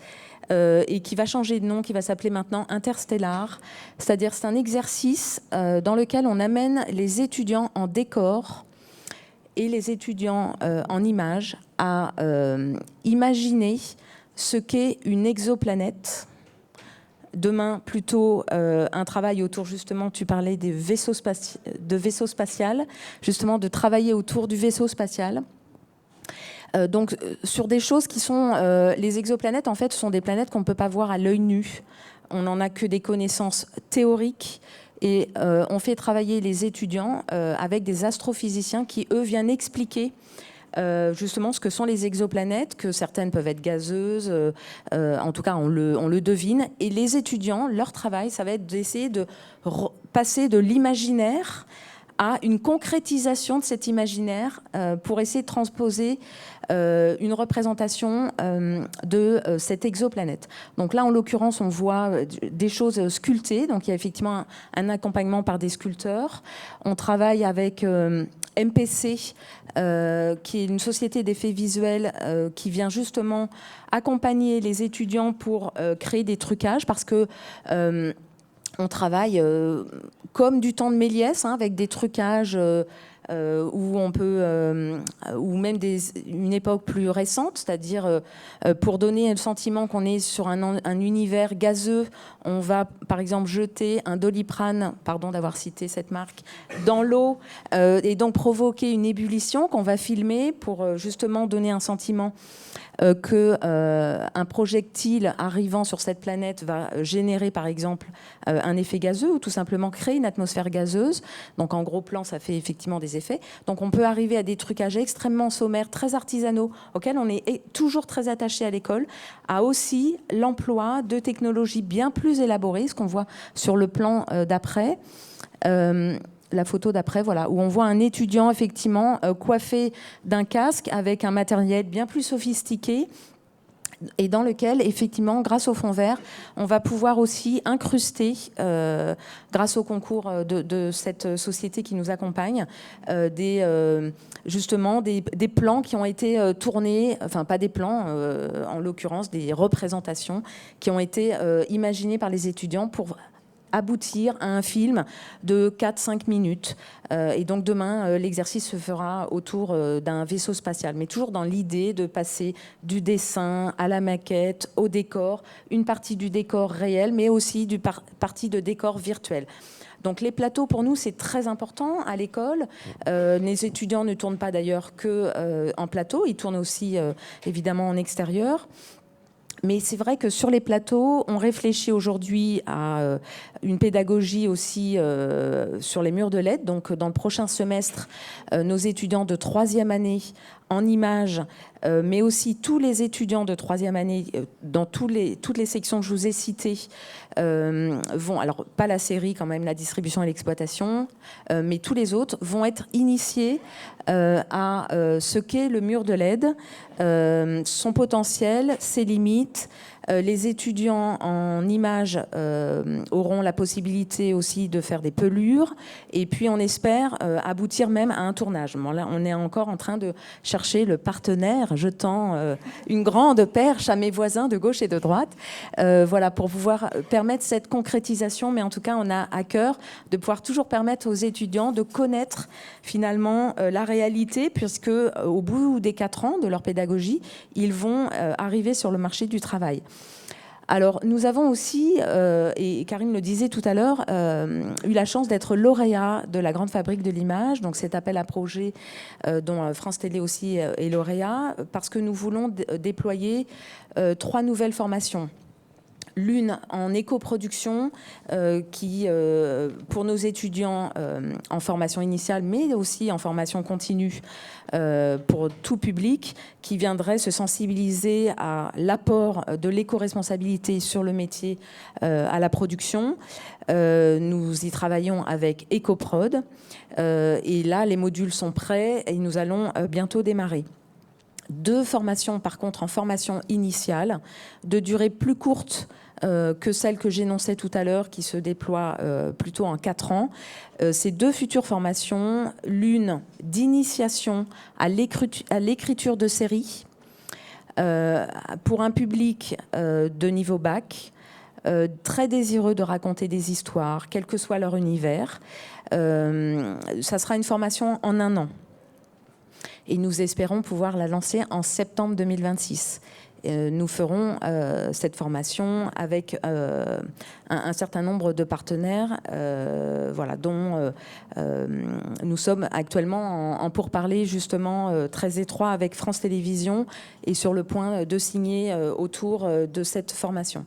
et qui va changer de nom, qui va s'appeler maintenant Interstellar. C'est-à-dire c'est un exercice dans lequel on amène les étudiants en décor et les étudiants en images à imaginer ce qu'est une exoplanète. Demain, plutôt un travail autour, justement, tu parlais des vaisseaux spatial, justement de travailler autour du vaisseau spatial. Donc, sur des choses qui sont... les exoplanètes, en fait, sont des planètes qu'on ne peut pas voir à l'œil nu. On n'en a que des connaissances théoriques. Et on fait travailler les étudiants avec des astrophysiciens qui, eux, viennent expliquer justement ce que sont les exoplanètes, que certaines peuvent être gazeuses, en tout cas on le devine. Et les étudiants, leur travail, ça va être d'essayer de passer de l'imaginaire à une concrétisation de cet imaginaire pour essayer de transposer une représentation de cette exoplanète. Donc là, en l'occurrence, on voit des choses sculptées. Donc il y a effectivement un accompagnement par des sculpteurs. On travaille avec MPC, qui est une société d'effets visuels qui vient justement accompagner les étudiants pour créer des trucages, parce que on travaille comme du temps de Méliès, avec des trucages où on peut, ou même une époque plus récente, c'est-à-dire pour donner le sentiment qu'on est sur un univers gazeux, on va par exemple jeter un Doliprane, pardon d'avoir cité cette marque, dans l'eau et donc provoquer une ébullition qu'on va filmer pour justement donner un sentiment qu'un projectile arrivant sur cette planète va générer par exemple un effet gazeux ou tout simplement créer une atmosphère gazeuse. Donc en gros plan, ça fait effectivement des effets. Donc on peut arriver à des trucages extrêmement sommaires, très artisanaux, auxquels on est toujours très attaché à l'école, à aussi l'emploi de technologies bien plus élaborées, ce qu'on voit sur le plan d'après. La photo d'après, voilà, où on voit un étudiant effectivement coiffé d'un casque avec un matériel bien plus sophistiqué et dans lequel, effectivement, grâce au fond vert, on va pouvoir aussi incruster, grâce au concours de cette société qui nous accompagne, justement des plans qui ont été tournés, enfin pas des plans, en l'occurrence des représentations qui ont été imaginées par les étudiants pour aboutir à un film de 4-5 minutes. Et donc demain, l'exercice se fera autour d'un vaisseau spatial, mais toujours dans l'idée de passer du dessin à la maquette, au décor, une partie du décor réel, mais aussi du partie de décor virtuel. Donc les plateaux, pour nous, c'est très important à l'école. Les étudiants ne tournent pas d'ailleurs que en plateau, ils tournent aussi évidemment en extérieur. Mais c'est vrai que sur les plateaux, on réfléchit aujourd'hui à une pédagogie aussi sur les murs de LED. Donc, dans le prochain semestre, nos étudiants de 3e année en images, mais aussi tous les étudiants de 3e année dans toutes les sections que je vous ai citées vont, alors pas la série quand même, la distribution et l'exploitation, mais tous les autres vont être initiés à ce qu'est le mur de LED, son potentiel, ses limites. Les étudiants en images auront la possibilité aussi de faire des pelures et puis on espère aboutir même à un tournage. Bon, là, on est encore en train de chercher le partenaire, jetant une grande perche à mes voisins de gauche et de droite, voilà, pour pouvoir permettre cette concrétisation. Mais en tout cas, on a à cœur de pouvoir toujours permettre aux étudiants de connaître finalement la réalité, puisque au bout des 4 ans de leur pédagogie, ils vont arriver sur le marché du travail. Alors, nous avons aussi, et Karim le disait tout à l'heure, eu la chance d'être lauréat de la Grande Fabrique de l'Image, donc cet appel à projet dont France Télé aussi est lauréat, parce que nous voulons déployer 3 nouvelles formations. L'une en éco-production qui, pour nos étudiants en formation initiale, mais aussi en formation continue pour tout public, qui viendrait se sensibiliser à l'apport de l'éco-responsabilité sur le métier à la production. Nous y travaillons avec EcoProd. Et là, les modules sont prêts et nous allons bientôt démarrer. 2 formations, par contre, en formation initiale, de durée plus courte, que celle que j'énonçais tout à l'heure, qui se déploie plutôt en 4 ans. Ces 2 futures formations, l'une d'initiation à l'écriture de séries pour un public de niveau bac, très désireux de raconter des histoires, quel que soit leur univers. Ça sera une formation en 1 an. Et nous espérons pouvoir la lancer en septembre 2026. Nous ferons cette formation avec un certain nombre de partenaires, voilà, dont nous sommes actuellement en pourparlers justement très étroits avec France Télévisions et sur le point de signer autour de cette formation.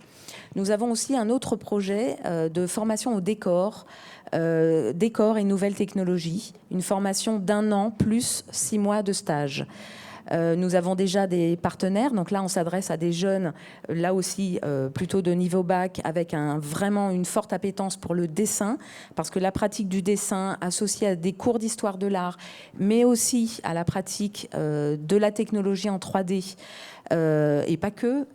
Nous avons aussi un autre projet de formation au décor, décor et nouvelles technologies, une formation d'1 an plus 6 mois de stage. Nous avons déjà des partenaires, donc là on s'adresse à des jeunes, là aussi plutôt de niveau bac, avec vraiment une forte appétence pour le dessin, parce que la pratique du dessin associée à des cours d'histoire de l'art, mais aussi à la pratique de la technologie en 3D, et pas que,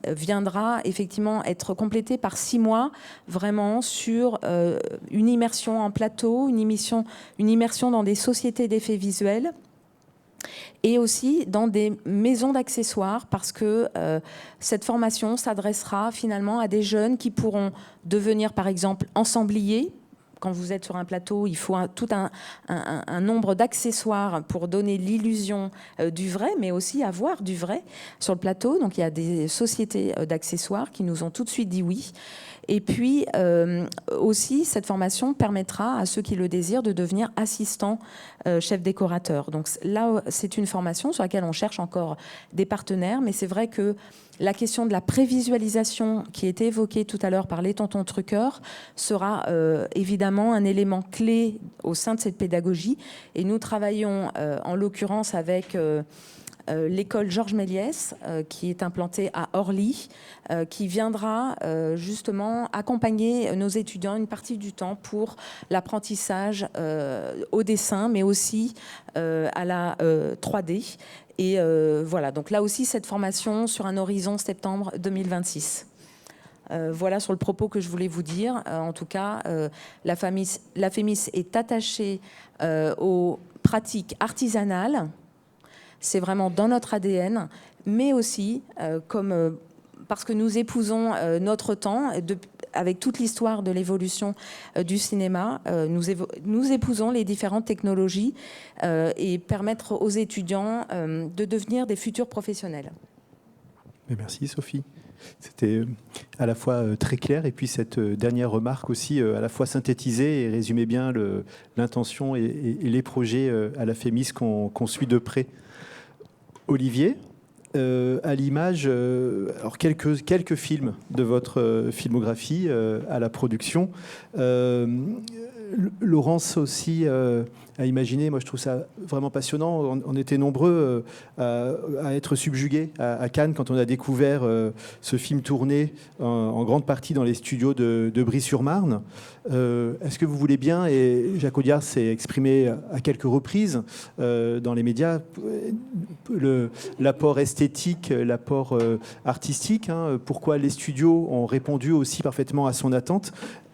viendra effectivement être complétée par 6 mois vraiment sur une immersion en plateau, une immersion dans des sociétés d'effets visuels, et aussi dans des maisons d'accessoires, parce que cette formation s'adressera finalement à des jeunes qui pourront devenir par exemple ensembliers. Quand vous êtes sur un plateau, il faut tout un nombre d'accessoires pour donner l'illusion du vrai, mais aussi avoir du vrai sur le plateau. Donc il y a des sociétés d'accessoires qui nous ont tout de suite dit oui. Et puis aussi, cette formation permettra à ceux qui le désirent de devenir assistants chef décorateur. Donc là, c'est une formation sur laquelle on cherche encore des partenaires, mais c'est vrai que la question de la prévisualisation qui était évoquée tout à l'heure par les tontons truqueurs sera évidemment un élément clé au sein de cette pédagogie. Et nous travaillons en l'occurrence avec l'école Georges Méliès, qui est implantée à Orly, qui viendra justement accompagner nos étudiants une partie du temps pour l'apprentissage au dessin, mais aussi à la 3D. Et voilà, donc là aussi, cette formation sur un horizon septembre 2026. Voilà sur le propos que je voulais vous dire. En tout cas, la FEMIS est attachée aux pratiques artisanales. C'est vraiment dans notre ADN, mais aussi parce que nous épousons notre temps, avec toute l'histoire de l'évolution du cinéma, nous épousons les différentes technologies et permettre aux étudiants de devenir des futurs professionnels. Merci Sophie. C'était à la fois très clair, et puis cette dernière remarque aussi à la fois synthétisée et résumait bien l'intention et les projets à la FEMIS qu'on suit de près. Olivier, à l'image, alors quelques films de votre filmographie à la production. Laurence aussi a imaginé, moi je trouve ça vraiment passionnant, on était nombreux à être subjugués à Cannes quand on a découvert ce film tourné en grande partie dans les studios de Brie-sur-Marne. Est-ce que vous voulez bien, et Jacques Audiard s'est exprimé à quelques reprises dans les médias, l'apport esthétique, l'apport artistique, pourquoi les studios ont répondu aussi parfaitement à son attente.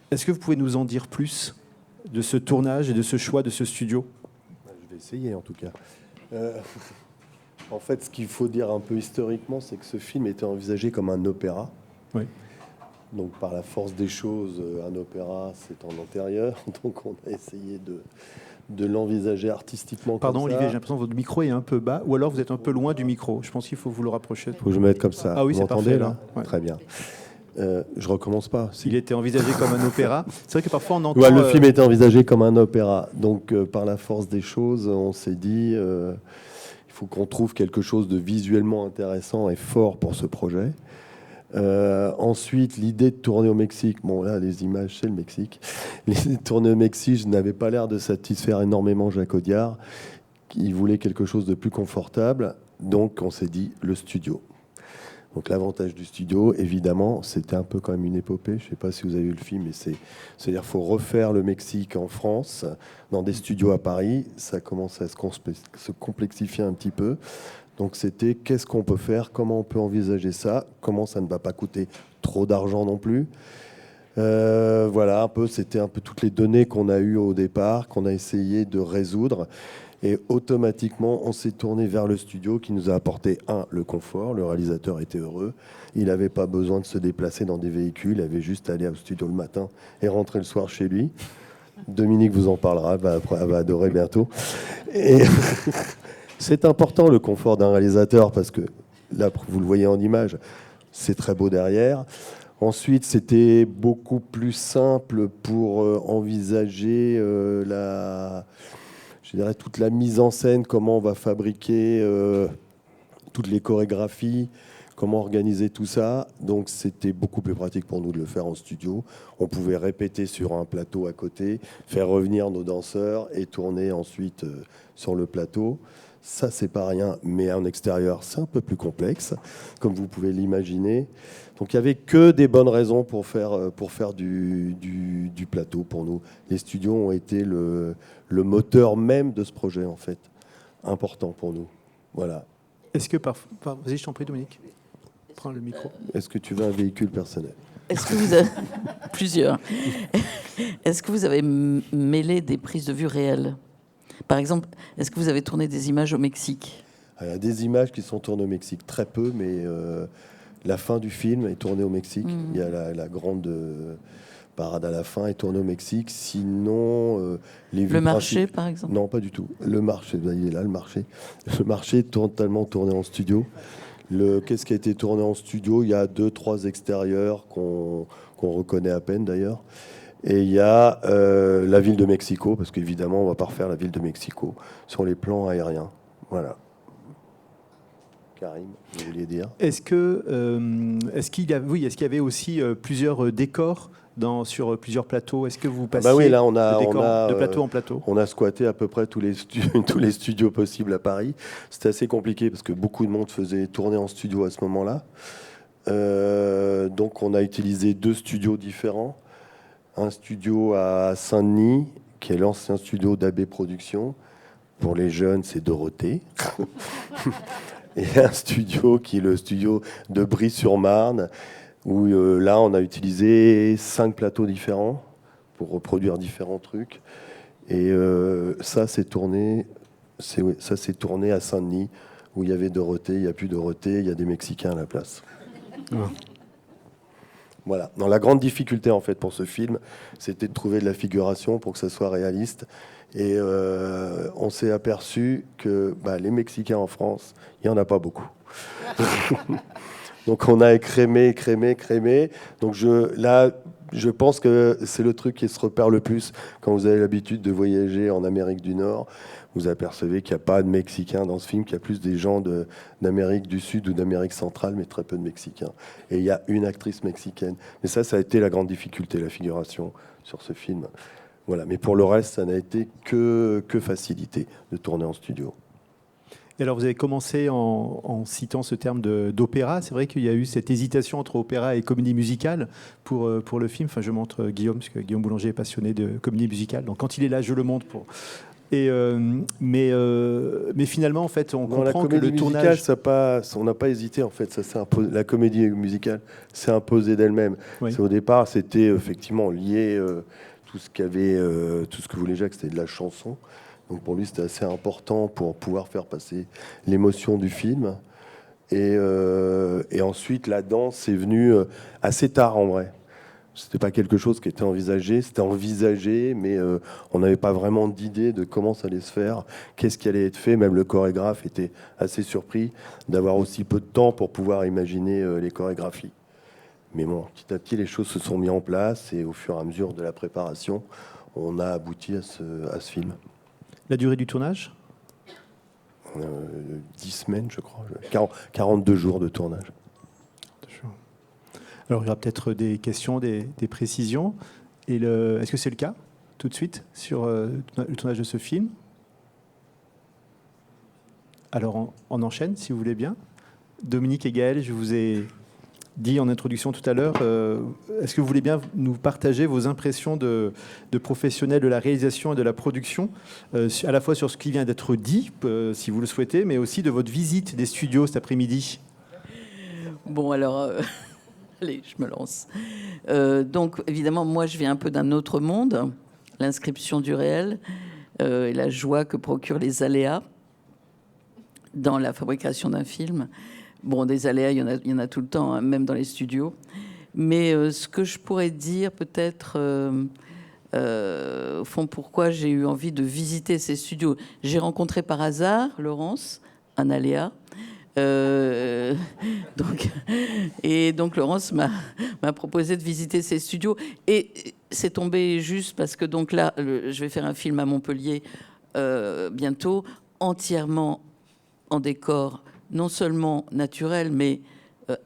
Est-ce que vous pouvez nous en dire plus de ce tournage et de ce choix de ce studio? Je vais essayer en tout cas. En fait, ce qu'il faut dire un peu historiquement, c'est que ce film était envisagé comme un opéra. Oui. Donc par la force des choses, un opéra, c'est en antérieur. Donc on a essayé de l'envisager artistiquement. Pardon comme Olivier, ça. j'ai l'impression que votre micro est un peu bas, ou alors vous êtes un peu loin du micro. Je pense qu'il faut vous le rapprocher. Faut que je me mette comme ça. Ah oui, vous c'est m'entendez parfait, là ouais. Très bien. Je recommence pas. Il était envisagé comme un opéra. C'est vrai que parfois on entend... Ouais, le film était envisagé comme un opéra. Donc par la force des choses, on s'est dit il faut qu'on trouve quelque chose de visuellement intéressant et fort pour ce projet. Ensuite, l'idée de tourner au Mexique. Bon, là, les images, c'est le Mexique. L'idée de tourner au Mexique, je n'avais pas l'air de satisfaire énormément Jacques Audiard. Il voulait quelque chose de plus confortable. Donc, on s'est dit le studio. Donc l'avantage du studio, évidemment, c'était un peu quand même une épopée. Je ne sais pas si vous avez vu le film, mais c'est-à-dire qu'il faut refaire le Mexique en France, dans des studios à Paris. Ça commence à se complexifier un petit peu. Donc c'était qu'est-ce qu'on peut faire, comment on peut envisager ça, comment ça ne va pas coûter trop d'argent non plus. Voilà, c'était un peu toutes les données qu'on a eues au départ, qu'on a essayé de résoudre. Et automatiquement, on s'est tourné vers le studio qui nous a apporté, le confort. Le réalisateur était heureux. Il n'avait pas besoin de se déplacer dans des véhicules. Il avait juste à aller au studio le matin et rentrer le soir chez lui. Dominique vous en parlera, elle va adorer bientôt. Et c'est important, le confort d'un réalisateur, parce que là, vous le voyez en image, c'est très beau derrière. Ensuite, c'était beaucoup plus simple pour envisager je dirais, toute la mise en scène, comment on va fabriquer toutes les chorégraphies, comment organiser tout ça. Donc c'était beaucoup plus pratique pour nous de le faire en studio. On pouvait répéter sur un plateau à côté, faire revenir nos danseurs et tourner ensuite sur le plateau. Ça, c'est pas rien, mais en extérieur, c'est un peu plus complexe, comme vous pouvez l'imaginer. Donc il n'y avait que des bonnes raisons pour faire du plateau pour nous. Les studios ont été le moteur même de ce projet, en fait. Important pour nous. Voilà. Est-ce que vas-y, je t'en prie, Dominique. Prends le micro. Est-ce que tu veux un véhicule personnel? Est-ce que vous avez plusieurs? Est-ce que vous avez mêlé des prises de vue réelles? Par exemple, est-ce que vous avez tourné des images au Mexique? Il y a des images qui sont tournées au Mexique, très peu, mais la fin du film est tournée au Mexique. Il y a la grande parade à la fin est tournée au Mexique. Sinon, le marché, par exemple? Non, pas du tout. Le marché, il est là, le marché. Le marché est totalement tourné en studio. Qu'est-ce qui a été tourné en studio? Il y a 2-3 extérieurs qu'on reconnaît à peine d'ailleurs. Et il y a la ville de Mexico, parce qu'évidemment, on ne va pas refaire la ville de Mexico sur les plans aériens. Voilà. Karim, vous vouliez dire? Est-ce qu'il y avait aussi plusieurs décors sur plusieurs plateaux? Est-ce que vous passiez oui, là, de plateau en plateau? On a squatté à peu près tous les studios possibles à Paris. C'était assez compliqué parce que beaucoup de monde faisait tourner en studio à ce moment-là. Donc on a utilisé 2 studios différents. Un studio à Saint-Denis, qui est l'ancien studio d'AB Productions. Pour les jeunes, c'est Dorothée. Et un studio qui est le studio de Brie-sur-Marne, où là, on a utilisé 5 plateaux différents pour reproduire différents trucs. Et ça, c'est tourné à Saint-Denis, où il y avait Dorothée. Il n'y a plus Dorothée, il y a des Mexicains à la place. Ouais. Voilà. Non, la grande difficulté en fait pour ce film, c'était de trouver de la figuration pour que ça soit réaliste. Et on s'est aperçu que les Mexicains en France, il n'y en a pas beaucoup. Donc on a écrémé. Donc je pense que c'est le truc qui se repère le plus quand vous avez l'habitude de voyager en Amérique du Nord. Vous apercevez qu'il n'y a pas de Mexicains dans ce film, qu'il y a plus des gens d'Amérique du Sud ou d'Amérique centrale, mais très peu de Mexicains. Et il y a une actrice mexicaine. Mais ça a été la grande difficulté, la figuration sur ce film. Voilà. Mais pour le reste, ça n'a été que facilité de tourner en studio. Et alors, vous avez commencé en citant ce terme d'opéra. C'est vrai qu'il y a eu cette hésitation entre opéra et comédie musicale pour le film. Enfin, je montre Guillaume, parce que Guillaume Boulanger est passionné de comédie musicale. Donc, quand il est là, je le montre pour... Mais finalement, en fait, on comprend que le tournage... Musicale, on n'a pas hésité, en fait. La comédie musicale s'est imposée d'elle-même. Oui. Au départ, c'était effectivement lié tout ce que voulait Jacques, c'était de la chanson. Donc pour lui, c'était assez important pour pouvoir faire passer l'émotion du film. Et ensuite, la danse est venue assez tard, en vrai. C'était pas quelque chose qui était envisagé. C'était envisagé, mais on n'avait pas vraiment d'idée de comment ça allait se faire, qu'est-ce qui allait être fait. Même le chorégraphe était assez surpris d'avoir aussi peu de temps pour pouvoir imaginer les chorégraphies. Mais bon, petit à petit, les choses se sont mises en place et au fur et à mesure de la préparation, on a abouti à ce film. La durée du tournage? 10 semaines, je crois. 42 jours de tournage. Alors, il y aura peut-être des questions, des précisions. Est-ce que c'est le cas, tout de suite, sur le tournage de ce film? Alors, on enchaîne, si vous voulez bien. Dominique et Gaël, je vous ai dit en introduction tout à l'heure. Est-ce que vous voulez bien nous partager vos impressions de professionnels de la réalisation et de la production, à la fois sur ce qui vient d'être dit, si vous le souhaitez, mais aussi de votre visite des studios cet après-midi? Bon, alors, allez, je me lance. Donc, évidemment, moi, je viens un peu d'un autre monde, l'inscription du réel et la joie que procurent les aléas dans la fabrication d'un film. Bon, des aléas, il y en a tout le temps, hein, même dans les studios. Mais ce que je pourrais dire, peut-être, au fond, pourquoi j'ai eu envie de visiter ces studios. J'ai rencontré par hasard Laurence, un aléa. Donc Laurence m'a proposé de visiter ces studios. Et c'est tombé juste parce que donc là, je vais faire un film à Montpellier bientôt, entièrement en décor, non seulement naturel, mais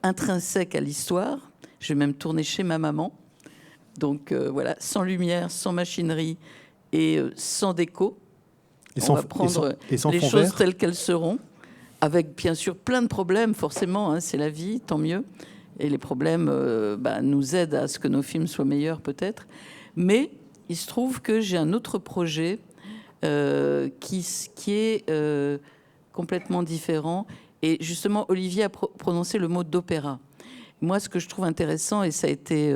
intrinsèque à l'histoire. Je vais même tourner chez ma maman. Donc voilà, sans lumière, sans machinerie et sans déco. On va prendre les choses telles qu'elles seront, avec bien sûr plein de problèmes, forcément, hein, c'est la vie, tant mieux. Et les problèmes nous aident à ce que nos films soient meilleurs peut-être. Mais il se trouve que j'ai un autre projet qui est complètement différent. Et justement, Olivier a prononcé le mot d'opéra. Moi, ce que je trouve intéressant, et ça a été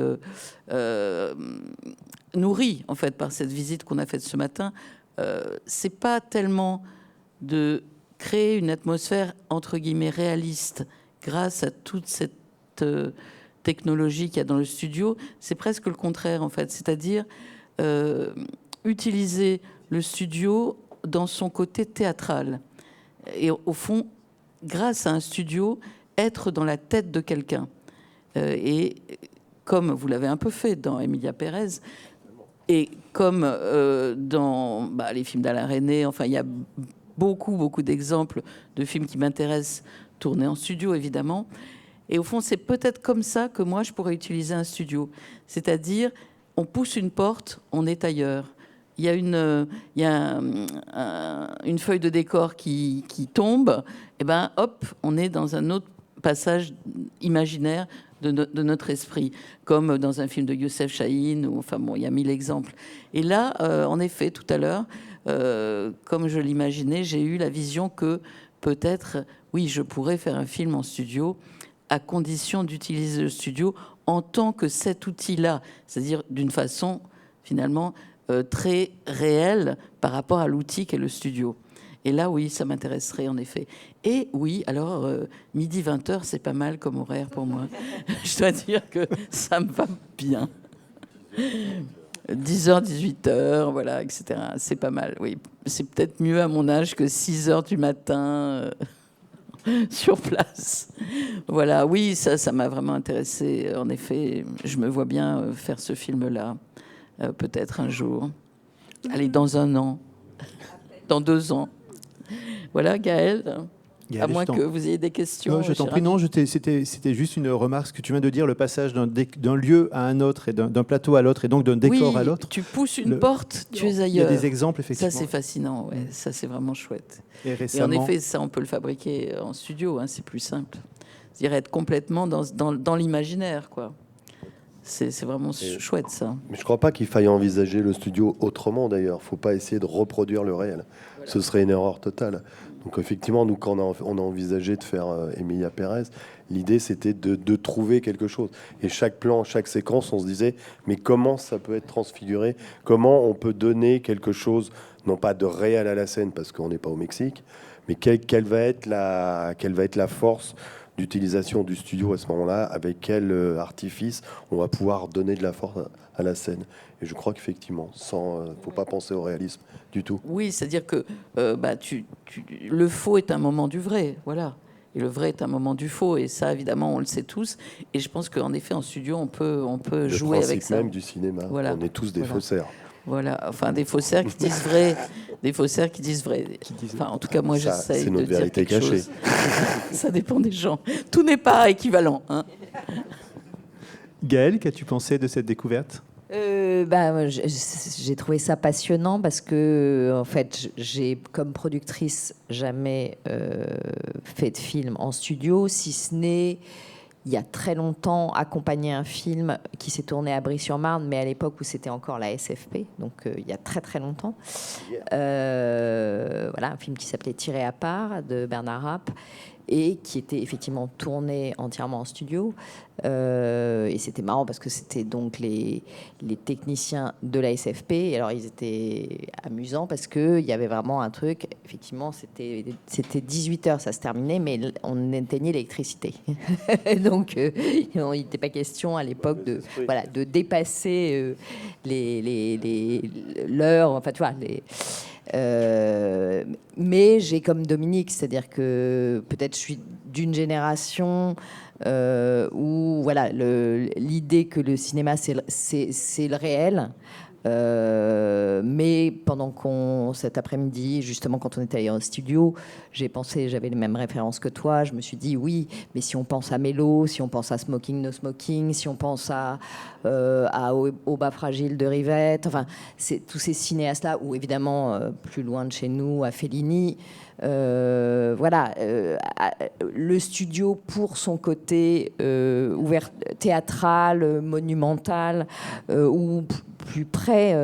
nourri en fait par cette visite qu'on a faite ce matin, c'est pas tellement de créer une atmosphère entre guillemets réaliste grâce à toute cette technologie qu'il y a dans le studio. C'est presque le contraire en fait, c'est-à-dire utiliser le studio dans son côté théâtral. Et au fond, grâce à un studio, être dans la tête de quelqu'un. Et comme vous l'avez un peu fait dans Emilia Pérez, et comme dans les films d'Alain Resnais, enfin, il y a beaucoup d'exemples de films qui m'intéressent, tournés en studio, évidemment. Et au fond, c'est peut-être comme ça que moi, je pourrais utiliser un studio. C'est-à-dire, on pousse une porte, on est ailleurs. Il y a une feuille de décor qui tombe, et ben hop, on est dans un autre passage imaginaire de notre esprit, comme dans un film de Youssef Chahine, ou enfin bon, il y a 1000 exemples. Et là, en effet, tout à l'heure, comme je l'imaginais, j'ai eu la vision que peut-être, oui, je pourrais faire un film en studio, à condition d'utiliser le studio en tant que cet outil-là, c'est-à-dire d'une façon finalement très réel par rapport à l'outil qu'est le studio. Et là, oui, ça m'intéresserait en effet. Et oui, alors, midi 20h, c'est pas mal comme horaire pour moi. Je dois dire que ça me va bien. 10h, 18h, voilà, etc. C'est pas mal, oui. C'est peut-être mieux à mon âge que 6h du matin sur place. Voilà, oui, ça m'a vraiment intéressé. En effet, je me vois bien faire ce film-là. Peut-être un jour. Allez, dans 1 an. Dans 2 ans. Voilà, Gaël. À moins que vous ayez des questions. Non, je t'en prie. Non, c'était juste une remarque. Ce que tu viens de dire, le passage d'un lieu à un autre, et d'un plateau à l'autre, et donc d'un décor à l'autre. Tu pousses une porte, tu es ailleurs. Il y a des exemples, effectivement. Ça, c'est fascinant. Ouais. Ça, c'est vraiment chouette. Et récemment... Et en effet, ça, on peut le fabriquer en studio. Hein, c'est plus simple. C'est-à-dire être complètement dans l'imaginaire, quoi. C'est vraiment chouette, ça. Mais je ne crois pas qu'il faille envisager le studio autrement, d'ailleurs. Il ne faut pas essayer de reproduire le réel. Voilà. Ce serait une erreur totale. Donc, effectivement, nous, quand on a envisagé de faire Emilia Pérez, l'idée, c'était de trouver quelque chose. Et chaque plan, chaque séquence, on se disait, mais comment ça peut être transfiguré? Comment on peut donner quelque chose, non pas de réel à la scène, parce qu'on n'est pas au Mexique, mais quelle va être la force d'utilisation du studio à ce moment-là, avec quel artifice on va pouvoir donner de la force à la scène. Et je crois qu'effectivement, faut pas penser au réalisme du tout. Oui, c'est-à-dire que le faux est un moment du vrai, voilà. Et le vrai est un moment du faux, et ça, évidemment, on le sait tous. Et je pense qu'en effet, en studio, on peut jouer avec ça. Le principe même du cinéma, voilà. On est tous des faussaires. Voilà, enfin des faussaires qui disent vrai, des faussaires qui disent vrai. Enfin, en tout cas, moi, j'essaye de dire quelque chose. Ça dépend des gens. Tout n'est pas équivalent. Hein. Gaëlle, qu'as-tu pensé de cette découverte ? J'ai trouvé ça passionnant parce que, en fait, j'ai, comme productrice, jamais fait de film en studio, si ce n'est il y a très longtemps, accompagné un film qui s'est tourné à Brie-sur-Marne, mais à l'époque où c'était encore la SFP, donc il y a très très longtemps. Voilà, un film qui s'appelait Tiré à part de Bernard Rapp et qui était effectivement tourné entièrement en studio. Et c'était marrant parce que c'était donc les techniciens de la SFP. Et alors ils étaient amusants parce qu'il y avait vraiment un truc, effectivement c'était 18h, ça se terminait, mais on éteignait l'électricité. Donc il n'était pas question à l'époque de dépasser l'heure, enfin tu vois, mais j'ai comme Dominique, c'est-à-dire que peut-être je suis d'une génération où voilà, l'idée que le cinéma c'est le réel. Mais pendant cet après-midi, justement, quand on était allé en studio, j'avais les mêmes références que toi. Je me suis dit, oui, mais si on pense à Mélo, si on pense à Smoking No Smoking, si on pense au bas fragile de Rivette, enfin, c'est tous ces cinéastes-là, ou évidemment, plus loin de chez nous, à Fellini. Voilà, le studio pour son côté ouvert, théâtral, monumental, ou plus près,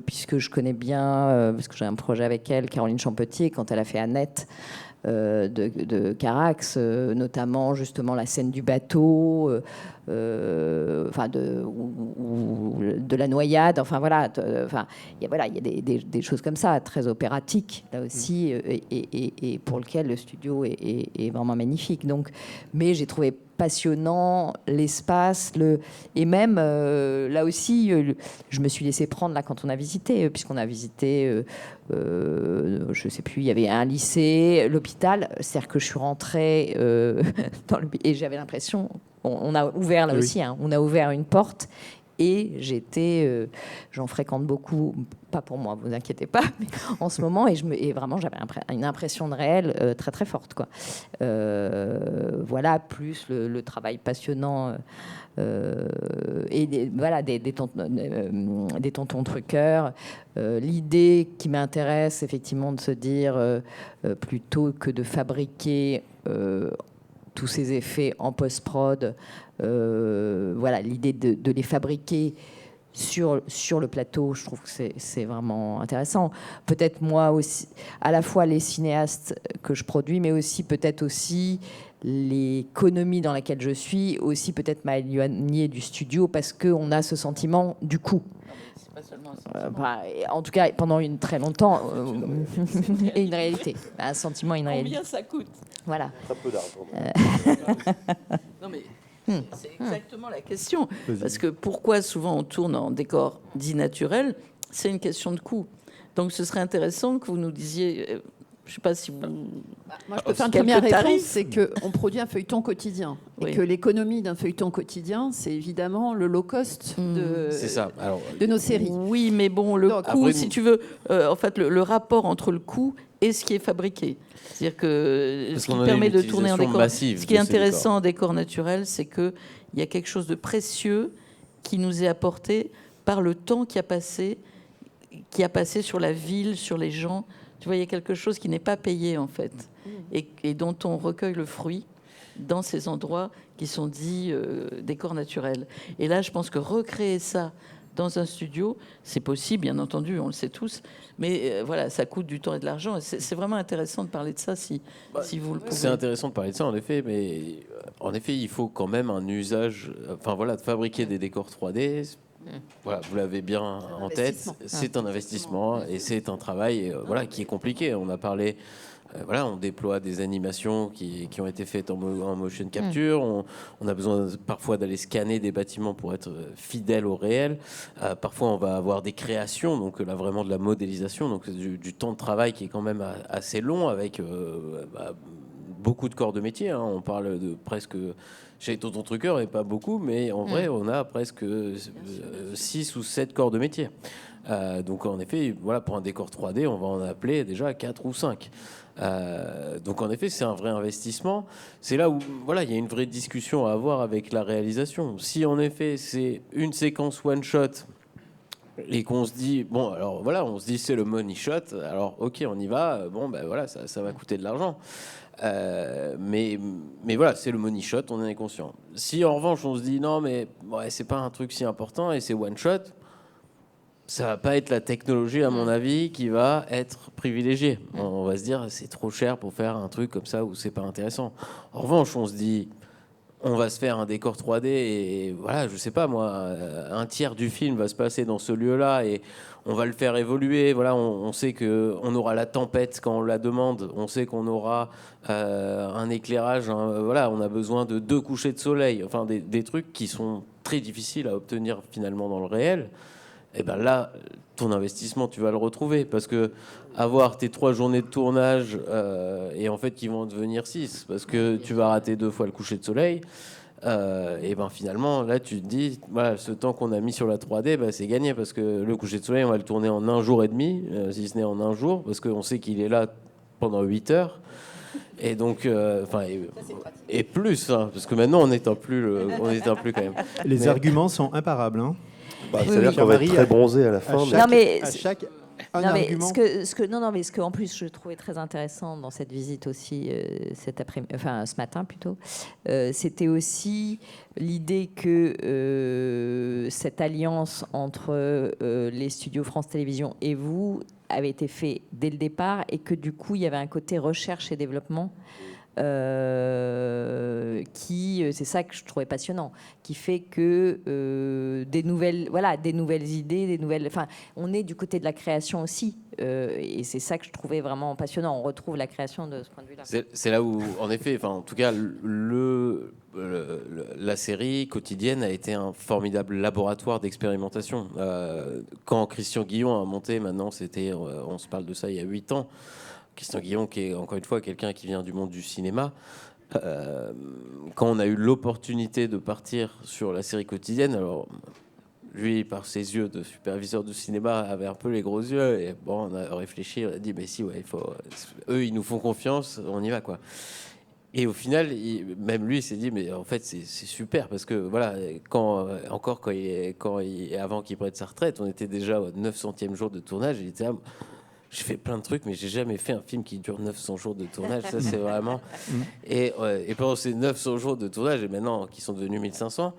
puisque je connais bien, parce que j'ai un projet avec elle, Caroline Champetier, quand elle a fait Annette de Carax, notamment justement la scène du bateau, enfin de la noyade, enfin voilà, il y a des choses comme ça, très opératiques là aussi, et pour lequel le studio est vraiment magnifique. Donc, mais j'ai trouvé passionnant l'espace, et même là aussi, je me suis laissé prendre là quand on a visité, puisqu'on a visité, je sais plus, il y avait un lycée, l'hôpital, c'est-à-dire que je suis rentrée et j'avais l'impression, on a ouvert là aussi, hein, on a ouvert une porte. Et j'en fréquente beaucoup, pas pour moi, vous inquiétez pas, mais en ce moment, et vraiment, j'avais une impression de réel très très forte, quoi. Voilà, plus le travail passionnant et des tontons truqueurs. L'idée qui m'intéresse, effectivement, de se dire plutôt que de fabriquer tous ces effets en post-prod, voilà, l'idée de les fabriquer sur le plateau, je trouve que c'est vraiment intéressant. Peut-être moi aussi, à la fois les cinéastes que je produis, mais aussi peut-être aussi l'économie dans laquelle je suis, aussi peut-être m'a éloignée du studio parce qu'on a ce sentiment du coup. En tout cas, pendant très longtemps, et une réalité, un sentiment, une réalité. Combien ça coûte? Voilà. Un peu d'argent. Non mais c'est exactement la question. Parce que pourquoi souvent on tourne en décor dit naturel, c'est une question de coût. Donc ce serait intéressant que vous nous disiez, je ne sais pas si vous... Moi, je peux faire une première réponse, c'est qu'on produit un feuilleton quotidien. Oui. Et que l'économie d'un feuilleton quotidien, c'est évidemment le low cost de nos séries. Oui, mais bon, le coût, si tu veux, en fait, le rapport entre le coût et ce qui est fabriqué. C'est-à-dire que ce qui permet de tourner en décor. Ce qui est intéressant en décor naturel, c'est qu'il y a quelque chose de précieux qui nous est apporté par le temps qui a passé sur la ville, sur les gens. Tu vois, il y a quelque chose qui n'est pas payé, en fait, et dont on recueille le fruit dans ces endroits qui sont dits décors naturels. Et là, je pense que recréer ça dans un studio, c'est possible, bien entendu, on le sait tous, mais voilà, ça coûte du temps et de l'argent. C'est vraiment intéressant de parler de ça, si vous le pouvez. C'est intéressant de parler de ça, en effet, mais en effet, il faut quand même un usage, enfin voilà, de fabriquer des décors 3D. Voilà, vous l'avez bien en tête, c'est un investissement et c'est un travail voilà, qui est compliqué. On a parlé, voilà, on déploie des animations qui ont été faites en motion capture. On a besoin parfois d'aller scanner des bâtiments pour être fidèle au réel. Parfois, on va avoir des créations, donc là vraiment de la modélisation, donc du temps de travail qui est quand même assez long avec beaucoup de corps de métier. Hein. On parle de presque... Chez Tonton Truqueur, et pas beaucoup, mais en vrai, on a presque 6 ou 7 corps de métier. Donc, en effet, voilà, pour un décor 3D, on va en appeler déjà 4 ou 5. Donc, en effet, c'est un vrai investissement. C'est là où voilà, il y a une vraie discussion à avoir avec la réalisation. Si, en effet, c'est une séquence one-shot et qu'on se dit, bon, alors voilà, on se dit c'est le money shot, alors ok, on y va, bon, ben voilà, ça va coûter de l'argent. Mais voilà, c'est le money shot, on en est conscient. Si en revanche on se dit non mais ouais, c'est pas un truc si important et c'est one shot, ça va pas être la technologie à mon avis qui va être privilégiée. On va se dire c'est trop cher pour faire un truc comme ça où c'est pas intéressant. En revanche on se dit on va se faire un décor 3D et voilà, je sais pas moi, un tiers du film va se passer dans ce lieu-là et on va le faire évoluer. Voilà, on sait que on aura la tempête quand on la demande. On sait qu'on aura un éclairage. Voilà, on a besoin de 2 couchers de soleil. Enfin, des trucs qui sont très difficiles à obtenir finalement dans le réel. Et ben là, ton investissement, tu vas le retrouver parce que avoir tes 3 journées de tournage et en fait qui vont devenir 6 parce que tu vas rater 2 fois le coucher de soleil. Et ben finalement, là, tu te dis, voilà, ce temps qu'on a mis sur la 3D, bah, c'est gagné parce que le coucher de soleil, on va le tourner en 1 jour et demi, si ce n'est en 1 jour, parce qu'on sait qu'il est là pendant 8 heures. Et donc, et plus, hein, parce que maintenant, on n'éteint plus quand même. Les arguments sont imparables. Hein. C'est-à-dire qu'on va être très bronzé à la fin. À chaque argument. Mais ce que en plus je trouvais très intéressant dans cette visite aussi ce matin plutôt, c'était aussi l'idée que cette alliance entre les studios France Télévisions et vous avait été fait dès le départ et que du coup il y avait un côté recherche et développement. C'est ça que je trouvais passionnant, qui fait que des nouvelles idées, on est du côté de la création aussi, et c'est ça que je trouvais vraiment passionnant. On retrouve la création de ce point de vue-là. C'est là où, en effet, en tout cas, la série quotidienne a été un formidable laboratoire d'expérimentation. Quand Christian Guillon a monté, maintenant, on se parle de ça il y a 8 ans. Christian Guillon, qui est encore une fois quelqu'un qui vient du monde du cinéma, quand on a eu l'opportunité de partir sur la série quotidienne, alors lui, par ses yeux de superviseur de cinéma, avait un peu les gros yeux, et bon, on a réfléchi, on a dit, mais si, ouais, eux, ils nous font confiance, on y va, quoi. Et au final, même lui, il s'est dit, mais en fait, c'est super, parce que voilà, avant qu'il prenne sa retraite, on était déjà au 900e jour de tournage, il était là, j'ai fait plein de trucs, mais j'ai jamais fait un film qui dure 900 jours de tournage. Ça, c'est vraiment... Et pendant ces 900 jours de tournage, et maintenant, qui sont devenus 1500,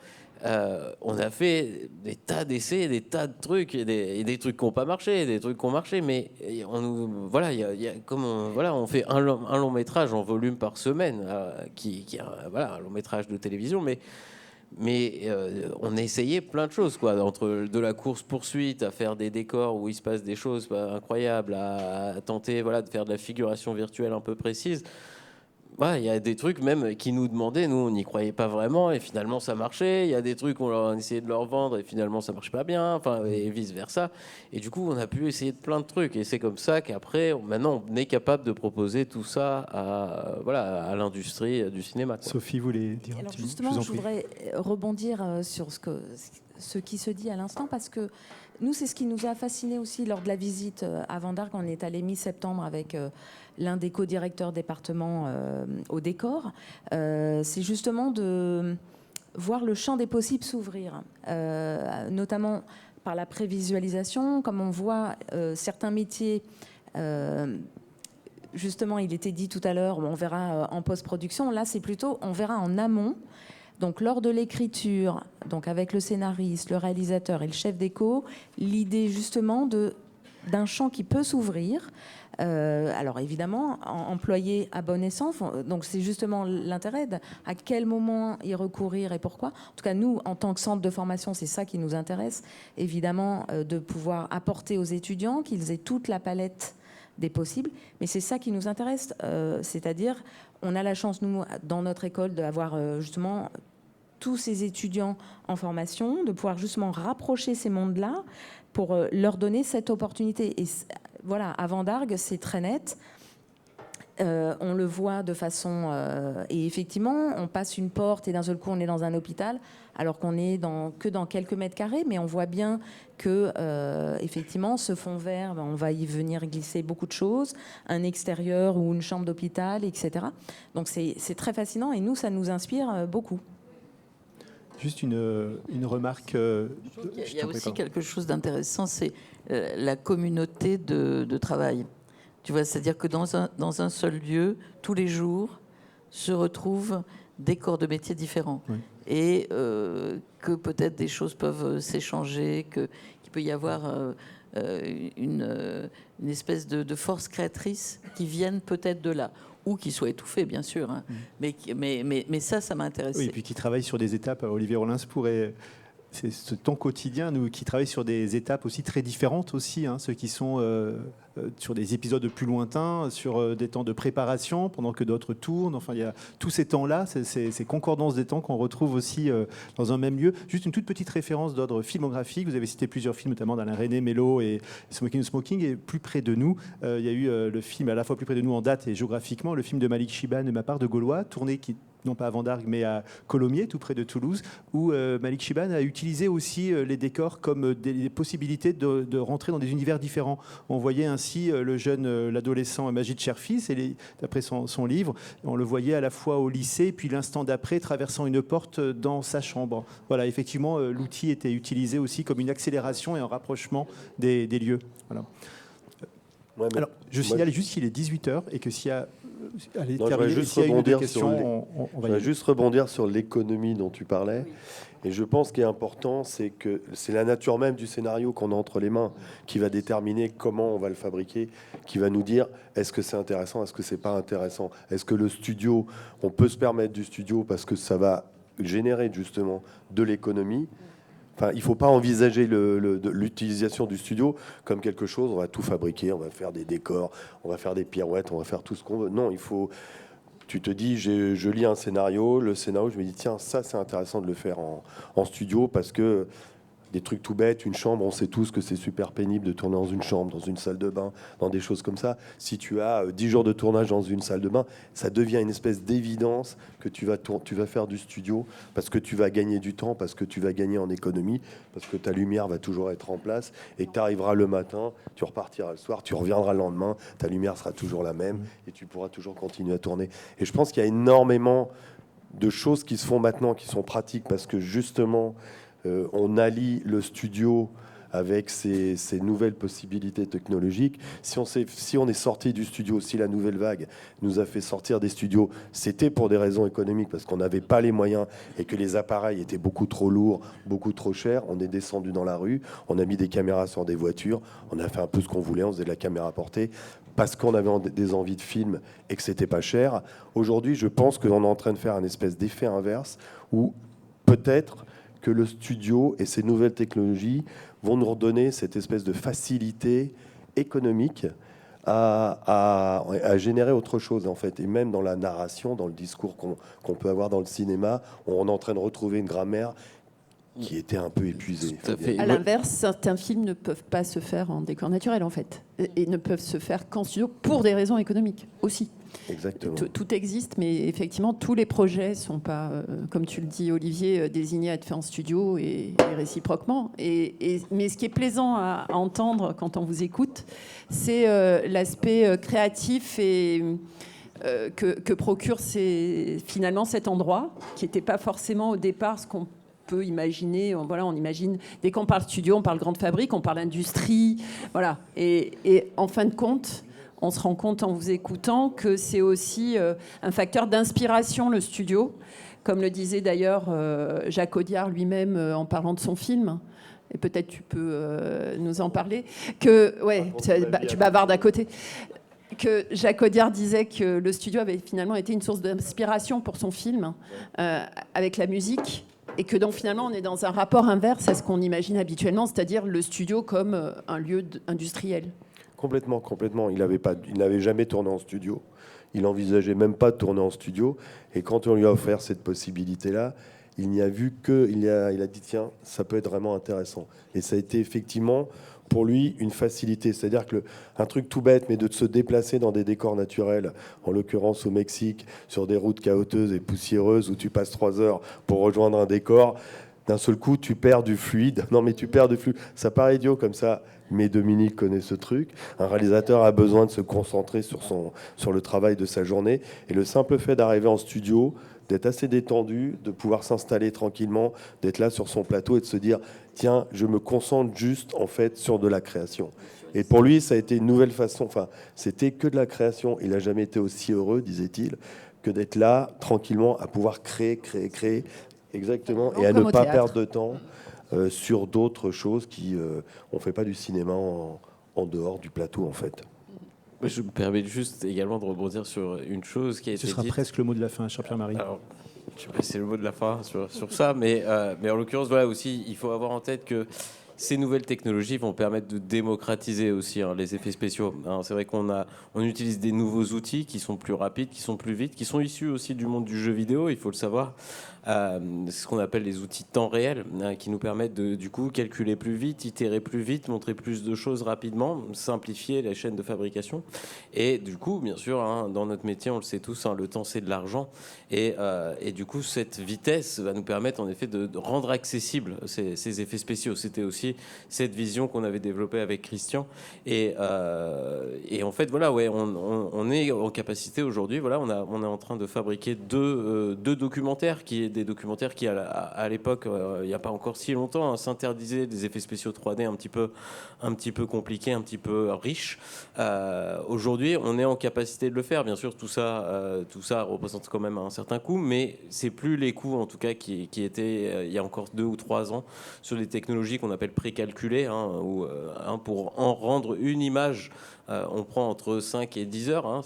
on a fait des tas d'essais, des tas de trucs, et des trucs qui n'ont pas marché, des trucs qui ont marché, mais on fait un long métrage en volume par semaine, qui est un long métrage de télévision, mais on a essayé plein de choses, quoi, entre de la course-poursuite à faire des décors où il se passe des choses incroyables, à tenter de faire de la figuration virtuelle un peu précise. Il y a des trucs même qui nous demandaient, nous on n'y croyait pas vraiment et finalement ça marchait. Il y a des trucs on a essayé de leur vendre et finalement ça marche pas bien, et vice versa. Et du coup on a pu essayer de plein de trucs et c'est comme ça qu'après maintenant on est capable de proposer tout ça à l'industrie du cinéma, quoi. Sophie voulait dire. Alors justement, je voudrais rebondir sur ce qui se dit à l'instant parce que nous, c'est ce qui nous a fasciné aussi lors de la visite à Vendargue. On est allé mi-septembre avec l'un des co-directeurs département au décor. C'est justement de voir le champ des possibles s'ouvrir, notamment par la prévisualisation, comme on voit certains métiers. Justement, il était dit tout à l'heure, on verra en post-production. Là, c'est plutôt, on verra en amont. Donc, lors de l'écriture, donc avec le scénariste, le réalisateur et le chef d'éco, l'idée justement d'un champ qui peut s'ouvrir. Alors évidemment, employé à bon escient. Donc c'est justement l'intérêt à quel moment y recourir et pourquoi. En tout cas, nous, en tant que centre de formation, c'est ça qui nous intéresse. Évidemment, de pouvoir apporter aux étudiants qu'ils aient toute la palette des possibles. Mais c'est ça qui nous intéresse. C'est-à-dire, on a la chance, nous, dans notre école, d'avoir justement tous ces étudiants en formation, de pouvoir justement rapprocher ces mondes-là pour leur donner cette opportunité. Et voilà, à Vendargue, c'est très net. On le voit de façon... et effectivement, on passe une porte et d'un seul coup, on est dans un hôpital, alors qu'on est que dans quelques mètres carrés. Mais on voit bien que, effectivement, ce fond vert, on va y venir glisser beaucoup de choses. Un extérieur ou une chambre d'hôpital, etc. Donc, c'est très fascinant. Et nous, ça nous inspire beaucoup. Juste une remarque. Il y a aussi quelque chose d'intéressant, c'est la communauté de travail. Tu vois, c'est-à-dire que dans un seul lieu, tous les jours, se retrouvent des corps de métiers différents. Oui. Et que peut-être des choses peuvent s'échanger, qu'il peut y avoir une espèce de force créatrice qui vienne peut-être de là, ou qui soit étouffée, bien sûr. Hein. Mais ça m'a intéressé. Oui, et puis qui travaille sur des étapes. Olivier Rollins pourrait... C'est ton quotidien, nous, qui travaille sur des étapes aussi très différentes aussi, hein, ceux qui sont sur des épisodes plus lointains, sur des temps de préparation, pendant que d'autres tournent. Enfin, il y a tous ces temps-là, ces concordances des temps qu'on retrouve aussi dans un même lieu. Juste une toute petite référence d'ordre filmographique. Vous avez cité plusieurs films, notamment d'Alain René, Mélo et Smoking the Smoking. Et plus près de nous, il y a eu le film, à la fois plus près de nous en date et géographiquement, le film de Malik Chiban, de ma part, de Gaulois, tourné non pas à Vendargue, mais à Colomiers, tout près de Toulouse, où Malik Chiban a utilisé aussi les décors comme des possibilités de rentrer dans des univers différents. On voyait ainsi l'adolescent Majid Cherfi, d'après son livre, on le voyait à la fois au lycée, puis l'instant d'après, traversant une porte dans sa chambre. Voilà, effectivement, l'outil était utilisé aussi comme une accélération et un rapprochement des lieux. Voilà. Ouais, alors, je signale juste qu'il est 18h et que s'il y a... Allez, non, je voudrais juste juste rebondir sur l'économie dont tu parlais. Et je pense qu'il est important, c'est que c'est la nature même du scénario qu'on a entre les mains qui va déterminer comment on va le fabriquer, qui va nous dire est-ce que c'est intéressant, est-ce que c'est pas intéressant, est-ce que le studio, on peut se permettre du studio parce que ça va générer justement de l'économie. Enfin, il ne faut pas envisager l'utilisation du studio comme quelque chose, on va tout fabriquer, on va faire des décors, on va faire des pirouettes, on va faire tout ce qu'on veut. Non, il faut... Tu te dis, je lis un scénario, le scénario, je me dis, tiens, ça c'est intéressant de le faire en studio parce que des trucs tout bêtes, une chambre, on sait tous que c'est super pénible de tourner dans une chambre, dans une salle de bain, dans des choses comme ça. Si tu as 10 jours de tournage dans une salle de bain, ça devient une espèce d'évidence que tu vas faire du studio parce que tu vas gagner du temps, parce que tu vas gagner en économie, parce que ta lumière va toujours être en place et que tu arriveras le matin, tu repartiras le soir, tu reviendras le lendemain, ta lumière sera toujours la même et tu pourras toujours continuer à tourner. Et je pense qu'il y a énormément de choses qui se font maintenant, qui sont pratiques parce que justement... on allie le studio avec ces nouvelles possibilités technologiques. Si on est sorti du studio, si la nouvelle vague nous a fait sortir des studios, c'était pour des raisons économiques, parce qu'on n'avait pas les moyens et que les appareils étaient beaucoup trop lourds, beaucoup trop chers. On est descendu dans la rue, on a mis des caméras sur des voitures, on a fait un peu ce qu'on voulait, on faisait de la caméra portée, parce qu'on avait des envies de film et que c'était pas cher. Aujourd'hui, je pense qu'on est en train de faire un espèce d'effet inverse, où peut-être que le studio et ces nouvelles technologies vont nous redonner cette espèce de facilité économique à générer autre chose, en fait. Et même dans la narration, dans le discours qu'on peut avoir dans le cinéma, on est en train de retrouver une grammaire qui était un peu épuisée. À l'inverse, certains films ne peuvent pas se faire en décor naturel, en fait, et ne peuvent se faire qu'en studio pour des raisons économiques aussi. Exactement. Tout existe, mais effectivement, tous les projets ne sont pas, comme tu le dis, Olivier, désignés à être faits en studio et réciproquement. Mais ce qui est plaisant à entendre quand on vous écoute, c'est l'aspect créatif et que procure finalement cet endroit, qui n'était pas forcément au départ ce qu'on peut imaginer. Voilà, on imagine, dès qu'on parle studio, on parle grande fabrique, on parle industrie. Voilà. Et en fin de compte, on se rend compte en vous écoutant que c'est aussi un facteur d'inspiration, le studio. Comme le disait d'ailleurs Jacques Audiard lui-même en parlant de son film. Et peut-être tu peux nous en parler. Tu bavardes à côté. Que Jacques Audiard disait que le studio avait finalement été une source d'inspiration pour son film avec la musique. Et que donc finalement on est dans un rapport inverse à ce qu'on imagine habituellement, c'est-à-dire le studio comme un lieu industriel. Complètement. Il n'avait jamais tourné en studio. Il n'envisageait même pas de tourner en studio. Et quand on lui a offert cette possibilité-là, il n'y a vu que... Il a dit, tiens, ça peut être vraiment intéressant. Et ça a été effectivement, pour lui, une facilité. C'est-à-dire qu'un truc tout bête, mais de se déplacer dans des décors naturels, en l'occurrence au Mexique, sur des routes chaotiques et poussiéreuses, où tu passes 3 heures pour rejoindre un décor, d'un seul coup, tu perds du fluide. Non, mais tu perds du fluide. Ça paraît idiot comme ça, mais Dominique connaît ce truc. Un réalisateur a besoin de se concentrer sur le travail de sa journée. Et le simple fait d'arriver en studio, d'être assez détendu, de pouvoir s'installer tranquillement, d'être là sur son plateau et de se dire tiens, je me concentre juste en fait sur de la création. Et pour lui, ça a été une nouvelle façon. Enfin, c'était que de la création. Il n'a jamais été aussi heureux, disait-il, que d'être là tranquillement à pouvoir créer, exactement, et à ne pas perdre de temps sur d'autres choses qui on fait pas du cinéma en dehors du plateau en fait. Je me permets juste également de rebondir sur une chose qui a été Ce sera dite. presque le mot de la fin, cher Pierre-Marie. Alors, je sais pas si c'est le mot de la fin sur ça, mais en l'occurrence, voilà aussi, il faut avoir en tête que ces nouvelles technologies vont permettre de démocratiser aussi les effets spéciaux. C'est vrai on utilise des nouveaux outils qui sont plus rapides, qui sont plus vite, qui sont issus aussi du monde du jeu vidéo, il faut le savoir. C'est ce qu'on appelle les outils de temps réel, qui nous permettent de du coup calculer plus vite, itérer plus vite, montrer plus de choses rapidement, simplifier les chaînes de fabrication. Et du coup, bien sûr, dans notre métier, on le sait tous, le temps c'est de l'argent. Et du coup, cette vitesse va nous permettre en effet de rendre accessibles ces effets spéciaux. C'était aussi cette vision qu'on avait développée avec Christian. Et en fait, voilà, ouais, on est en capacité aujourd'hui. Voilà, on est en train de fabriquer deux documentaires des documentaires qui, à l'époque, il n'y a pas encore si longtemps, s'interdisaient des effets spéciaux 3D un petit peu compliqués, un petit peu riches. Aujourd'hui, on est en capacité de le faire. Bien sûr, tout ça représente quand même un certain coût, mais c'est plus les coûts, en tout cas, qui étaient il y a encore 2 ou 3 ans sur des technologies qu'on appelle précalculées, où pour en rendre une image, on prend entre 5 et 10 heures.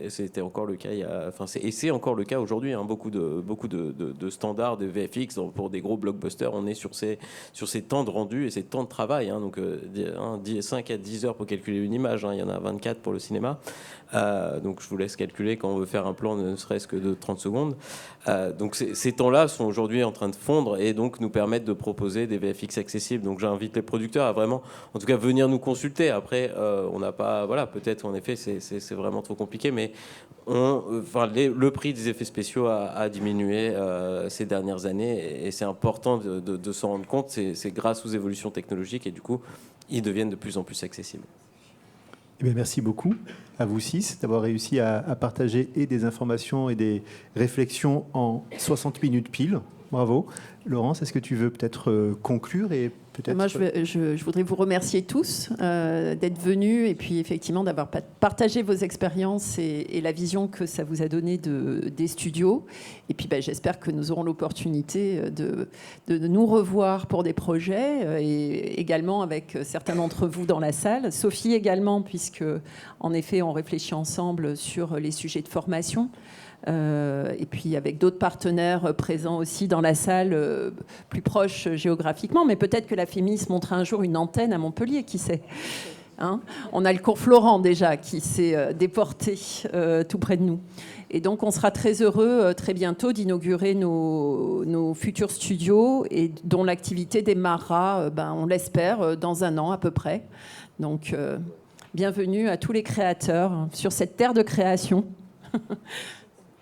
C'était encore le cas et c'est encore le cas aujourd'hui. Beaucoup de standards de VFX pour des gros blockbusters, on est sur ces temps de rendu et ces temps de travail. Donc 5 à 10 heures pour calculer une image. Il y en a 24 pour le cinéma. Donc je vous laisse calculer quand on veut faire un plan, ne serait-ce que de 30 secondes. Donc ces temps-là sont aujourd'hui en train de fondre et donc nous permettent de proposer des VFX accessibles. Donc j'invite les producteurs à vraiment, en tout cas, venir nous consulter. Après, on n'a pas, voilà, peut-être en effet c'est vraiment trop compliqué, mais le prix des effets spéciaux a diminué ces dernières années et c'est important de s'en rendre compte. C'est grâce aux évolutions technologiques et du coup, ils deviennent de plus en plus accessibles. Eh bien, merci beaucoup à vous 6 d'avoir réussi à partager et des informations et des réflexions en 60 minutes pile. Bravo. Laurence, est-ce que tu veux peut-être conclure et peut-être... Moi, je voudrais vous remercier tous d'être venus et puis effectivement d'avoir partagé vos expériences et la vision que ça vous a donné des studios. Et puis j'espère que nous aurons l'opportunité de nous revoir pour des projets et également avec certains d'entre vous dans la salle. Sophie également, puisque en effet, on réfléchit ensemble sur les sujets de formation. Et puis avec d'autres partenaires présents aussi dans la salle, plus proches géographiquement, mais peut-être que la FEMIS montera un jour une antenne à Montpellier, qui sait. On a le cours Florent déjà qui s'est déporté tout près de nous. Et donc on sera très heureux très bientôt d'inaugurer nos futurs studios et dont l'activité démarrera, on l'espère, dans 1 an à peu près. Donc bienvenue à tous les créateurs sur cette terre de création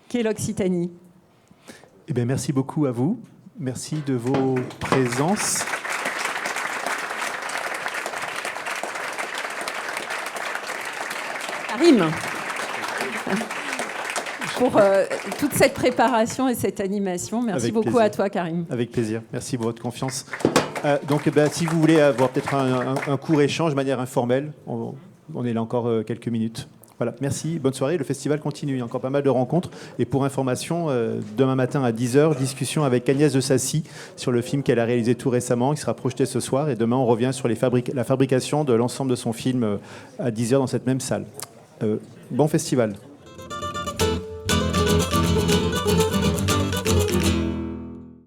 qu'est l'Occitanie. Eh bien, merci beaucoup à vous. Merci de vos présences. Karim, pour toute cette préparation et cette animation. Merci Avec beaucoup plaisir. à toi, Karim. Avec plaisir. Merci pour votre confiance. Donc, si vous voulez avoir peut-être un court échange de manière informelle, on est là encore quelques minutes. Voilà, merci, bonne soirée. Le festival continue, il y a encore pas mal de rencontres. Et pour information, demain matin à 10h, discussion avec Agnès de Sassy sur le film qu'elle a réalisé tout récemment, qui sera projeté ce soir. Et demain, on revient sur la fabrication de l'ensemble de son film à 10h dans cette même salle. Bon festival.